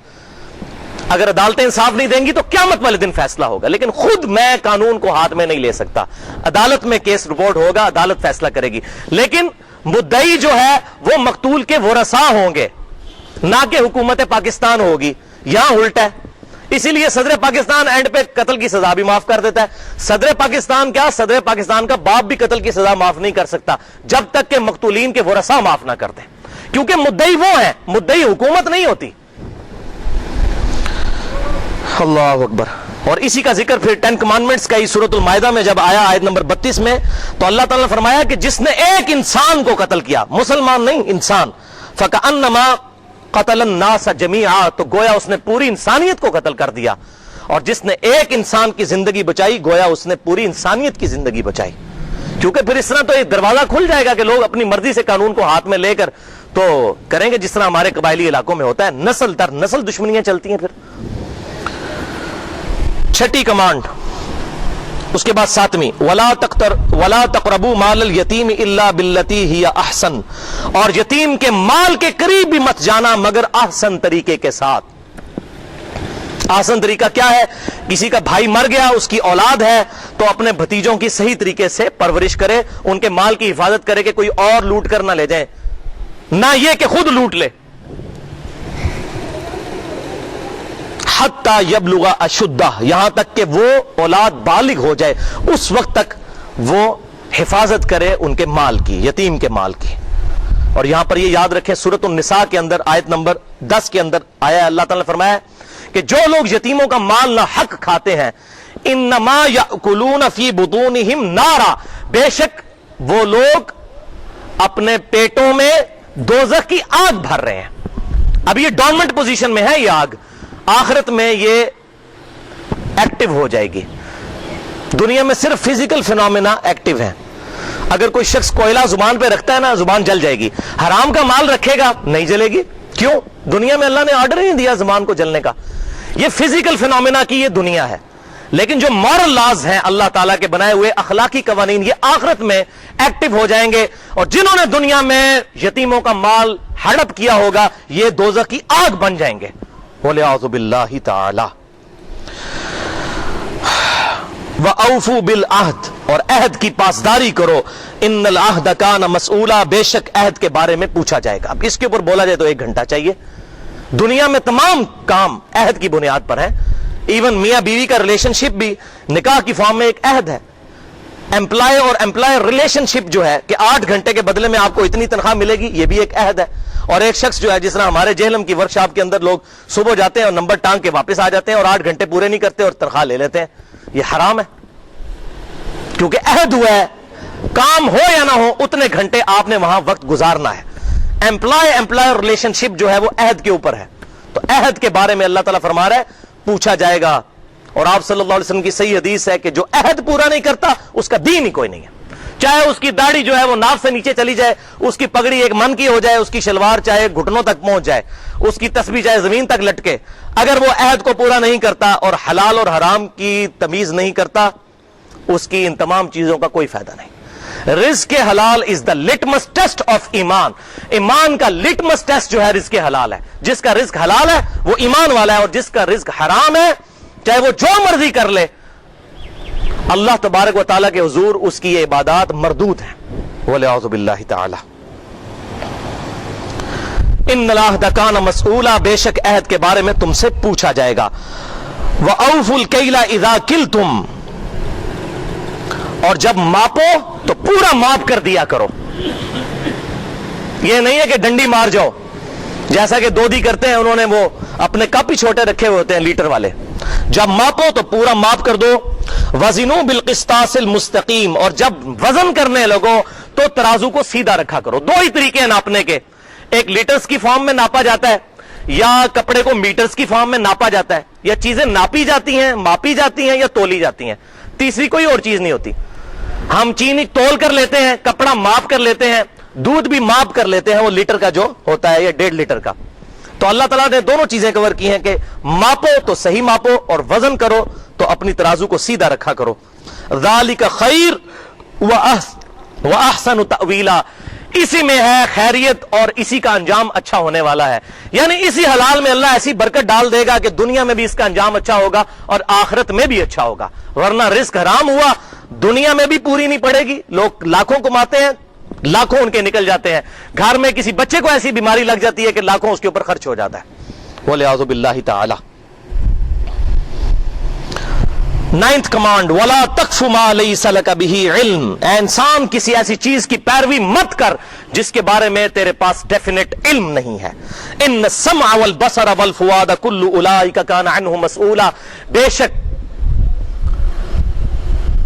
اگر عدالتیں انصاف نہیں دیں گی تو قیامت والے دن فیصلہ ہوگا، لیکن خود میں قانون کو ہاتھ میں نہیں لے سکتا. عدالت میں کیس رپورٹ ہوگا، عدالت فیصلہ کرے گی، لیکن مدعی جو ہے وہ مقتول کے ورثاء ہوں گے، نہ کہ حکومت پاکستان ہوگی. یہاں الٹا ہے. اسی لیے صدر پاکستان اینڈ پہ قتل کی سزا بھی معاف کر دیتا ہے. صدر پاکستان کیا، صدر پاکستان کا باپ بھی قتل کی سزا معاف نہیں کر سکتا جب تک کہ مقتولین کے ورثاء معاف نہ کر دیں، کیونکہ مدعی وہ ہیں، مدعی حکومت نہیں ہوتی. اللہ اکبر. اور اسی کا ذکر پھر 10 کمانڈمنٹس کا ہی سورۃ المائدہ میں جب آیا آیت نمبر 32 میں، تو اللہ تعالیٰ نے فرمایا کہ جس نے ایک انسان کو قتل کیا، مسلمان نہیں، انسان، فَكَأَنَّمَا قَتَلَ النَّاسَ جَمِيعًا، تو گویا اس نے پوری انسانیت کو قتل کر دیا. اور جس نے ایک انسان کی زندگی بچائی، گویا اس نے پوری انسانیت کی زندگی بچائی. کیونکہ پھر اس طرح تو ایک دروازہ کھل جائے گا کہ لوگ اپنی مرضی سے قانون کو ہاتھ میں لے کر تو کریں گے، جس طرح ہمارے قبائلی علاقوں میں ہوتا ہے، نسل در نسل دشمنیاں چلتی ہیں. پھر 6ٹی کمانڈ، اس کے بعد 7ویں، وَلَا تَقْرَبُوا مَالَ الْيَتِيمِ إِلَّا بِالَّتِي هِيَ أَحْسَنُ، اور یتیم کے مال کے قریب بھی مت جانا مگر احسن طریقے کے ساتھ. احسن طریقہ کیا ہے؟ کسی کا بھائی مر گیا، اس کی اولاد ہے، تو اپنے بھتیجوں کی صحیح طریقے سے پرورش کرے، ان کے مال کی حفاظت کرے کہ کوئی اور لوٹ کر نہ لے جائیں، نہ یہ کہ خود لوٹ لے. حتی یبلغ اشدہ، یہاں تک کہ وہ اولاد بالغ ہو جائے، اس وقت تک وہ حفاظت کرے ان کے مال کی، یتیم کے مال کی. اور یہاں پر یہ یاد رکھیں، سورۃ النساء کے اندر آیت نمبر 10 کے اندر آیا، اللہ تعالیٰ نے فرمایا کہ جو لوگ یتیموں کا مال نہ حق کھاتے ہیں، انما یاکلون فی بطونہم نارا، بے شک وہ لوگ اپنے پیٹوں میں دوزخ کی آگ بھر رہے ہیں. اب یہ ڈورمنٹ پوزیشن میں ہے یہ آگ، آخرت میں یہ ایکٹیو ہو جائے گی. دنیا میں صرف فزیکل فینومینا ایکٹیو ہیں. اگر کوئی شخص کوئلہ زبان پہ رکھتا ہے نا، زبان جل جائے گی. حرام کا مال رکھے گا، نہیں جلے گی. کیوں؟ دنیا میں اللہ نے آرڈر ہی نہیں دیا زبان کو جلنے کا. یہ فزیکل فینومینا کی یہ دنیا ہے، لیکن جو مورل لاز ہیں اللہ تعالیٰ کے بنائے ہوئے اخلاقی قوانین، یہ آخرت میں ایکٹیو ہو جائیں گے. اور جنہوں نے دنیا میں یتیموں کا مال ہڑپ کیا ہوگا، یہ دوزخ کی آگ بن جائیں گے. وَلِعَوْذُ بِاللَّهِ تَعَالَى. وَأَوْفُوا بِالْعَهْدِ، اور عہد کی پاسداری کرو. إِنَّ الْعَهْدَ كَانَ مَسْئُولًا، بے شک عہد کے بارے میں پوچھا جائے گا. اب اس کے اوپر بولا جائے تو 1 گھنٹہ چاہیے. دنیا میں تمام کام عہد کی بنیاد پر ہیں. ایون میاں بیوی کا ریلیشن شپ بھی نکاح کی فارم میں ایک عہد ہے. امپلائی اور امپلائر ریلیشن شپ جو ہے کہ 8 گھنٹے کے بدلے میں آپ کو اتنی تنخواہ ملے گی، یہ بھی ایک عہد ہے. اور ایک شخص جو ہے، جس طرح ہمارے جہلم کی ورکشاپ کے اندر لوگ صبح جاتے ہیں اور نمبر ٹانگ کے واپس آ جاتے ہیں اور 8 گھنٹے پورے نہیں کرتے اور تنخواہ لے لیتے ہیں، یہ حرام ہے. کیونکہ عہد ہوا ہے، کام ہو یا نہ ہو اتنے گھنٹے آپ نے وہاں وقت گزارنا ہے. امپلائر ریلیشن شپ جو ہے وہ عہد کے اوپر ہے. تو عہد کے بارے میں اللہ تعالیٰ فرما رہا ہے پوچھا جائے گا. اور آپ صلی اللہ علیہ وسلم کی صحیح حدیث ہے کہ جو عہد پورا نہیں کرتا اس کا دین ہی کوئی نہیں ہے. چاہے اس کی داڑھی جو ہے وہ ناف سے نیچے چلی جائے، اس کی پگڑی 1 من کی ہو جائے، اس کی شلوار چاہے گھٹنوں تک پہنچ جائے، اس کی تسبیح چاہے زمین تک لٹکے، اگر وہ عہد کو پورا نہیں کرتا اور حلال اور حرام کی تمیز نہیں کرتا، اس کی ان تمام چیزوں کا کوئی فائدہ نہیں. رزق حلال از دا لٹمس ٹیسٹ آف ایمان. ایمان کا لٹمس ٹیسٹ جو ہے رزق حلال ہے. جس کا رزق حلال ہے وہ ایمان والا ہے، اور جس کا رزق حرام ہے چاہے وہ جو مرضی کر لے، اللہ تبارک و تعالیٰ کے حضور اس کی یہ عبادات مردود ہیں. وَلِعَوْذُ بِاللَّهِ تَعَالَى. إِنَّ الْعَهْدَ كَانَ مَسْئُولًا، بے شک عہد کے بارے میں تم سے پوچھا جائے گا. وَأَوْفُوا الْكَيْلَ إِذَا كِلْتُمْ، اور جب ماپو تو پورا ماپ کر دیا کرو. یہ نہیں ہے کہ ڈنڈی مار جاؤ جیسا کہ دودھی کرتے ہیں، انہوں نے وہ اپنے کپ ہی چھوٹے رکھے ہوئے ہوتے ہیں لیٹر والے. جب ماپو تو پورا ماپ کر دو. وزنوا بالقسطاس المستقیم, اور جب وزن کرنے لگو تو ترازو کو سیدھا رکھا کرو. دو ہی طریقے ہیں ناپنے کے, ایک لیٹرز کی فارم میں ناپا جاتا ہے, یا کپڑے کو میٹرز کی فارم میں ناپا جاتا ہے, یا چیزیں ناپی جاتی ہیں, ماپی جاتی ہیں, یا تولی جاتی ہیں. تیسری کوئی اور چیز نہیں ہوتی. ہم چینی تول کر لیتے ہیں, کپڑا ماپ کر لیتے ہیں, دودھ بھی ماپ کر لیتے ہیں, وہ لیٹر کا جو ہوتا ہے یا 1.5 لیٹر کا. تو اللہ تعالیٰ نے دونوں چیزیں کور کی ہیں کہ ماپو تو صحیح ماپو, اور وزن کرو تو اپنی ترازو کو سیدھا رکھا کرو. ذالک خیر واحسن تأویلا, اسی میں ہے خیریت اور اسی کا انجام اچھا ہونے والا ہے. یعنی اسی حلال میں اللہ ایسی برکت ڈال دے گا کہ دنیا میں بھی اس کا انجام اچھا ہوگا اور آخرت میں بھی اچھا ہوگا. ورنہ رزق حرام ہوا, دنیا میں بھی پوری نہیں پڑے گی. لوگ لاکھوں کماتے ہیں, لاکھوں ان کے نکل جاتے ہیں, گھر میں کسی بچے کو ایسی بیماری لگ جاتی ہے کہ لاکھوں اس کے اوپر خرچ ہو جاتا ہے. وَلِعَوْذُ بِاللَّهِ تَعَالَى. 9th command, وَلَا تَقْفُ مَا لَيْسَ لَكَ بِهِ عِلْمٍ. اے انسان, کسی ایسی چیز کی پیروی مت کر جس کے بارے میں تیرے پاس ڈیفینیٹ علم نہیں ہے. إِنَّ السَّمْعَ وَالْبَصَرَ وَالْفُؤَادَ كُلُّ أُولَٰئِكَ كَانَ عَنْهُ مَسْئُولًا. بے شک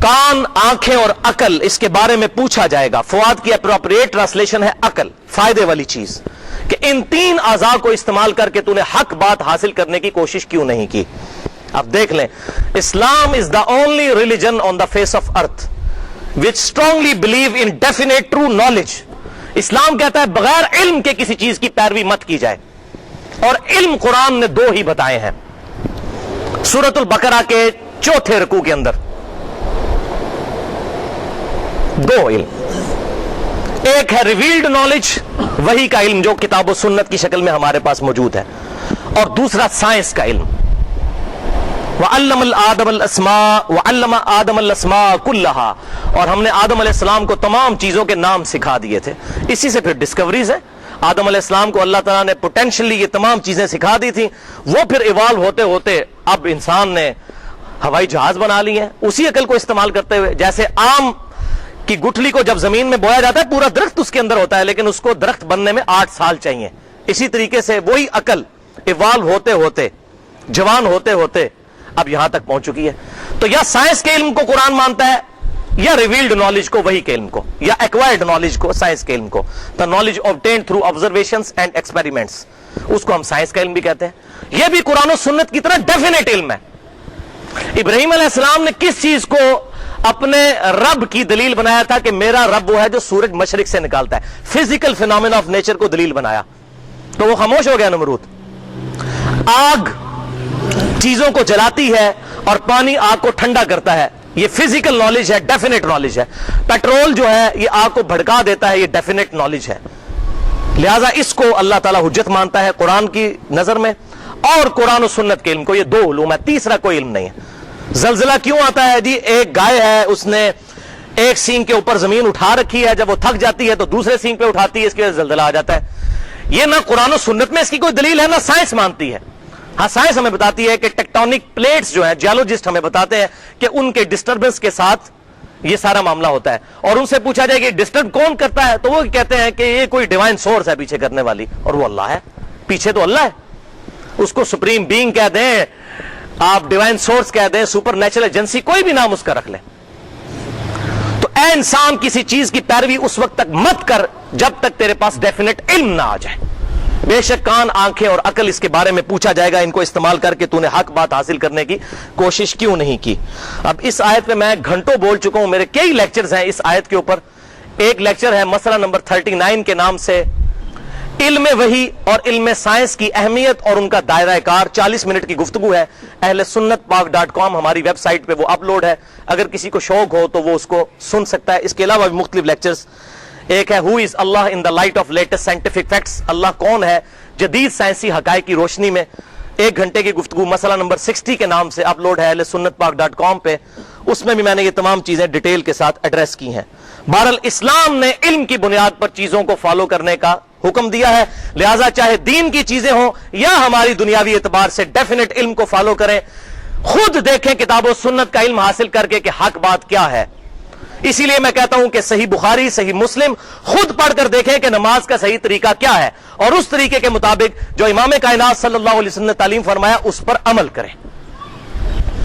کان, آنکھیں اور عقل, اس کے بارے میں پوچھا جائے گا. فؤاد کی اپروپریٹ ٹرانسلیشن ہے عقل, فائدے والی چیز, کہ ان 3 اعضاء کو استعمال کر کے تو نے حق بات حاصل کرنے کی کوشش کیوں نہیں کی. اب دیکھ لیں, Islam is the only religion on the face of earth which strongly believe in definite true knowledge. اسلام کہتا ہے بغیر علم کے کسی چیز کی پیروی مت کی جائے, اور علم قرآن نے 2 ہی بتائے ہیں سورۃ البقرہ کے 4تھے رکوع کے اندر. 2 علم, ایک ہے ریویلڈ نالج, وہی کا علم جو کتاب و سنت کی شکل میں ہمارے پاس موجود ہے, اور دوسرا سائنس کا علم. وَعَلَّمَ آدَمَ الْأَسْمَاءَ كُلَّهَا, اور ہم نے آدم علیہ السلام کو تمام چیزوں کے نام سکھا دیے تھے. اسی سے پھر ڈسکوریز ہے. آدم علیہ السلام کو اللہ تعالیٰ نے پوٹینشلی یہ تمام چیزیں سکھا دی تھی, وہ پھر ایوالو ہوتے ہوتے اب انسان نے ہوائی جہاز بنا لی ہیں اسی عقل کو استعمال کرتے ہوئے. جیسے آم کی گٹھلی کو جب زمین میں بویا جاتا ہے پورا درخت اس کے اندر ہوتا ہے, لیکن اس کو درخت بننے میں 8 سال چاہیے. اسی طریقے سے وہی عقل ایوالو ہوتے ہوتے, جوان ہوتے ہوتے اب یہاں تک پہنچ چکی ہے. تو یا سائنس کے علم کو قرآن مانتا ہے, یا ریویلڈ نالج کو, وہی کے علم کو, یا ایکوائرڈ نالج کو, سائنس کے علم کو. The knowledge obtained through observations and experiments, اس کو ہم سائنس کا علم بھی کہتے ہیں. یہ بھی قرآن و سنت کی طرح ڈیفینیٹ علم ہے. ابراہیم علیہ السلام نے کس چیز کو اپنے رب کی دلیل بنایا تھا کہ میرا رب وہ ہے جو سورج مشرق سے نکالتا ہے. فزیکل فینومینا آف نیچر کو دلیل بنایا تو وہ خاموش ہو گیا نمرود. آگ چیزوں کو جلاتی ہے اور پانی آگ کو ٹھنڈا کرتا ہے, یہ فزیکل نالج ہے, ڈیفینیٹ نالج ہے. پیٹرول جو ہے یہ آگ کو بھڑکا دیتا ہے, یہ ڈیفینیٹ نالج ہے. لہذا اس کو اللہ تعالیٰ حجت مانتا ہے قرآن کی نظر میں, اور قرآن و سنت کے علم کو. یہ 2 علوم ہے, تیسرا کوئی علم نہیں ہے. زلزلہ کیوں آتا ہے جی؟ ایک گائے ہے, اس نے ایک سینگ کے اوپر زمین اٹھا رکھی ہے, جب وہ تھک جاتی ہے تو دوسرے سینگ پہ اٹھاتی ہے, اس کی وجہ سے زلزلہ آ جاتا ہے. یہ نہ قرآن و سنت میں اس کی کوئی دلیل ہے, نہ سائنس مانتی ہے. ہاں سائنس ہمیں بتاتی ہے کہ ٹیکٹونک پلیٹس جو ہیں, جیولوجسٹ ہمیں بتاتے ہیں کہ ان کے ڈسٹربنس کے ساتھ یہ سارا معاملہ ہوتا ہے. اور ان سے پوچھا جائے کہ ڈسٹرب کون کرتا ہے, تو وہ کہتے ہیں کہ یہ کوئی ڈیوائن سورس ہے پیچھے کرنے والی, اور وہ اللہ ہے. پیچھے تو اللہ ہے, اس کو سپریم بینگ کہہ دیں, آپ ڈیوائن سورس کہہ دیں, سپر نیچرل ایجنسی, کوئی بھی نام اس کا رکھ لیں. تو اے انسان, کسی چیز کی پیروی اس وقت تک مت کر جب تک تیرے پاس ڈیفینیٹ علم نہ آ جائے. بے شک کان, آنکھیں اور عقل, اس کے بارے میں پوچھا جائے گا, ان کو استعمال کر کے تو نے حق بات حاصل کرنے کی کوشش کیوں نہیں کی. اب اس آیت میں میں گھنٹوں بول چکا ہوں, میرے کئی لیکچرز ہیں اس آیت کے اوپر. ایک لیکچر ہے مسئلہ نمبر 39 کے نام سے, علم وحی اور علم سائنس کی اہمیت اور ان کا دائرہ کار. 40 منٹ کی گفتگو ہے. اہل سنت پاک.com ہماری ویب سائٹ پہ وہ اپلوڈ ہے, اگر کسی کو شوق ہو تو وہ اس کو سن سکتا ہے. اس کے علاوہ بھی مختلف لیکچرز. ایک ہے ہو از اللہ in the light of latest scientific facts, اللہ کون ہے جدید سائنسی حقائق کی روشنی میں. 1 گھنٹے کی گفتگو مسئلہ نمبر 60 کے نام سے اپلوڈ ہے اہل سنت پاک.com پہ. اس میں بھی میں نے یہ تمام چیزیں ڈیٹیل کے ساتھ ایڈریس کی ہیں. بہرحال اسلام نے علم کی بنیاد پر چیزوں کو فالو کرنے کا حکم دیا ہے, لہٰذا چاہے دین کی چیزیں ہوں یا ہماری دنیاوی اعتبار سے ڈیفینیٹ علم کو فالو کریں. خود دیکھیں کتاب و سنت کا علم حاصل کر کے کہ حق بات کیا ہے. اسی لیے میں کہتا ہوں کہ صحیح بخاری, صحیح مسلم خود پڑھ کر دیکھیں کہ نماز کا صحیح طریقہ کیا ہے, اور اس طریقے کے مطابق جو امام کائنات صلی اللہ علیہ وسلم نے تعلیم فرمایا اس پر عمل کریں.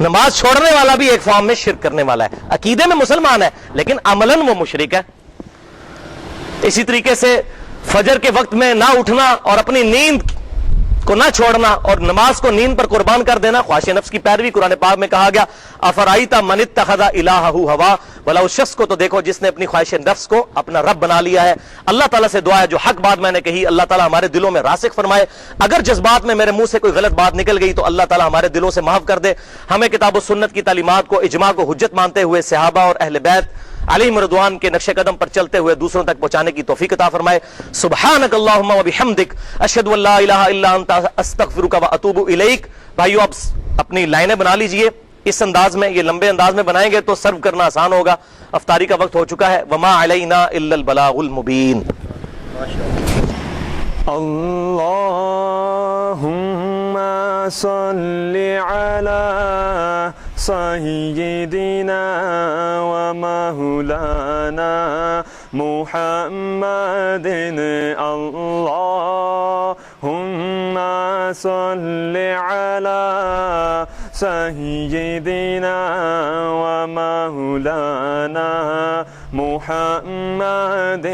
نماز چھوڑنے والا بھی ایک فارم میں شرک کرنے والا ہے، عقیدے میں مسلمان ہے لیکن عملاً وہ مشرک ہے۔ اسی طریقے سے فجر کے وقت میں نہ اٹھنا اور اپنی نیند کو نہ چھوڑنا اور نماز کو نیند پر قربان کر دینا خواہش نفس کی پیروی، قرآن پاک میں کہا گیا افرائیت من اتخذ الہہ ہوا، بھلا اس شخص کو تو دیکھو جس نے اپنی خواہش نفس کو اپنا رب بنا لیا ہے۔ اللہ تعالیٰ سے دعا ہے جو حق بات میں نے کہی اللہ تعالیٰ ہمارے دلوں میں راسخ فرمائے، اگر جذبات میں میرے منہ سے کوئی غلط بات نکل گئی تو اللہ تعالیٰ ہمارے دلوں سے معاف کر دے، ہمیں کتاب و سنت کی تعلیمات کو اجماع کو حجت مانتے ہوئے صحابہ اور اہل بیت علیہم رضوان کے نقش قدم پر چلتے ہوئے دوسروں تک پہنچانے کی توفیق عطا فرمائے۔ سبحانک اللہم و بحمدک اشہد ان لا الہ الا انت استغفرک و اتوب الیک۔ بھائیو اب اپنی لائنیں بنا لیجئے، اس انداز میں، یہ لمبے انداز میں بنائیں گے تو سرو کرنا آسان ہوگا۔ افطاری کا وقت ہو چکا ہے، وما علینا الا البلاغ المبین۔ اللہم صل علی سیدنا و مولانا محمد، اللہم صل علی سیدنا و مولانا محمد،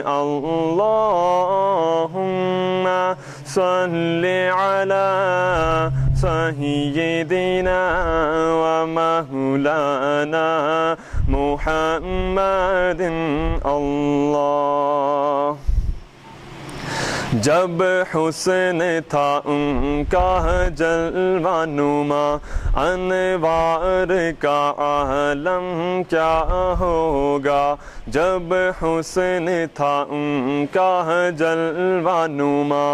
اللہم صل علی سیدنا و مولانا محمد، اللہ۔ جب حسن تھا ان کا جلوہ نما، انوار کا عالم کیا ہوگا۔ جب حسن تھا ان کا جلوہ نما،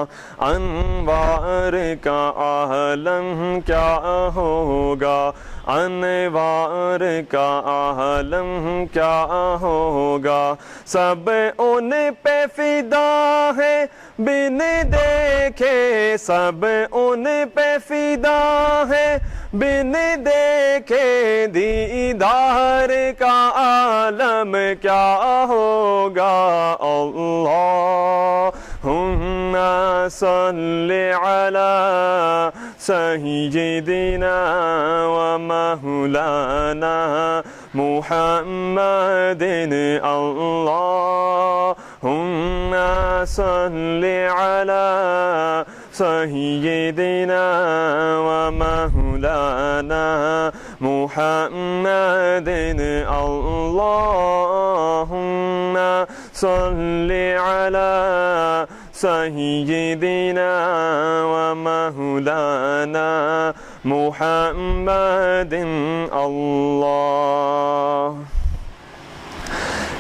انوار کا عالم کیا ہوگا۔ انوار کا عالم کیا ہوگا۔ سب ان پہ فدا ہے بن دیکھے، سب ان پہ فدا ہے بن دیکھے، دیدار کا عالم کیا ہوگا۔ اللہم صل علی سیدنا و مولانا محمد، اللہم صل علی سیدنا و مولانا محمد، اللہم صل علی سیدنا و مولانا محمد، اللہ۔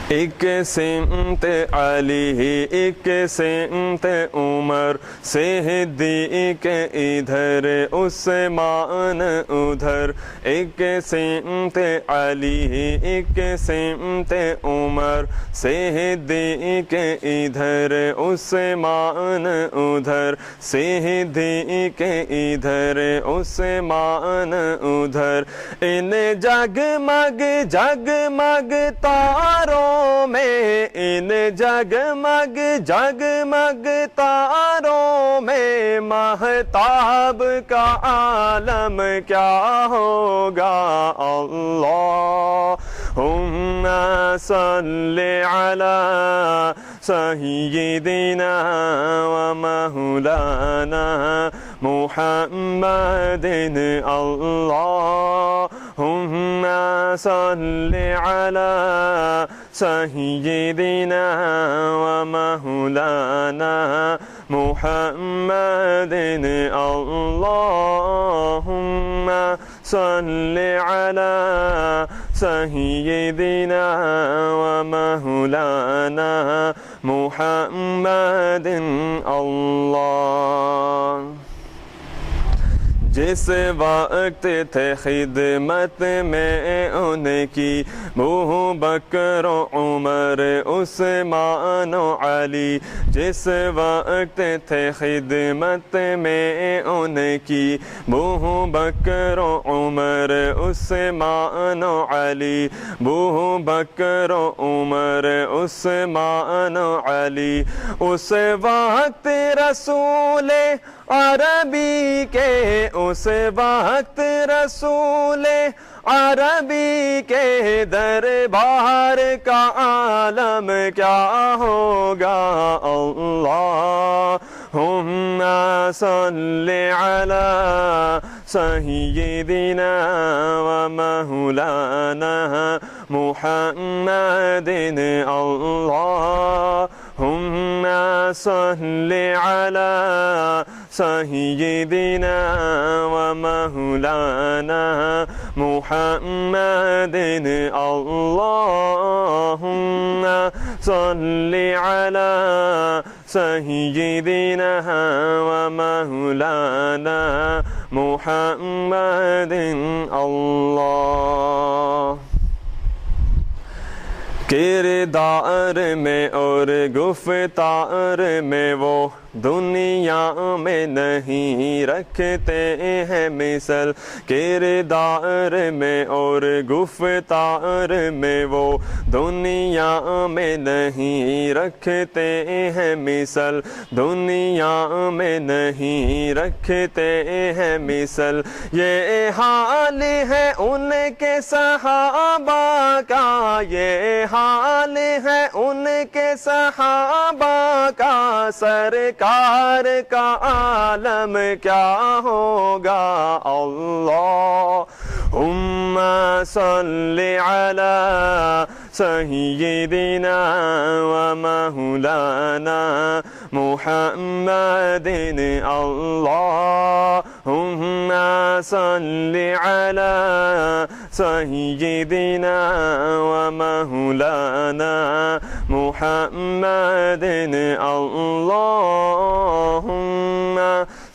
ایک سمت علی ایک سمت عمر، صدیق ادھر عثمان ادھر، ایک سمت علی ایک سمت عمر، صدیق ادھر عثمان ادھر، صدیق ادھر عثمان ادھر، ان جگمگ جگمگ تاروں میں، ان جگمگ جگمگ تاروں میں، مہتاب کا عالم کیا ہوگا۔ اللہم صل علی سیدنا و مولانا محمد، اللہم صل علی سیدنا و مولانا محمد، اللہم صل علی سیدنا و مولانا محمد، اللہ۔ جس وقت تھے خدمت میں ان کی ابو بکر و عمر عثمان و علی، جس وقت تھے خدمت میں ان کی ابو بکر و عمر عثمان و علی، ابو بکر و عمر عثمان و علی، اس وقت رسول عربی کے اس وقت رسول عربی کے دربار کا عالم کیا ہوگا اللہم صلی علی سیدنا و مولانا محمد اللہم صلی علی سیدنا و مولانا محمد اللہم صلی علی سیدنا و مولانا محمد اللہ کردار میں اور گفتار میں وہ دنیا میں نہیں رکھتے ہیں مثل کردار میں اور گفتار میں وہ دنیا میں نہیں رکھتے ہیں مثل دنیا میں نہیں رکھتے ہیں مثل یہ حال ہے ان کے صحابہ کا یہ حال ہے ان کے صحابہ کا سرکار کا عالم کیا ہوگا اللہم صلی علی سیدنا و مولانا محمد اللہم صلی علی سیدنا و مولانا محمد اللہم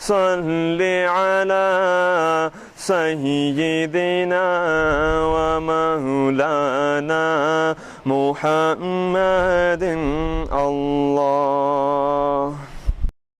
صلی علی سیدنا و مولانا محمد اللہ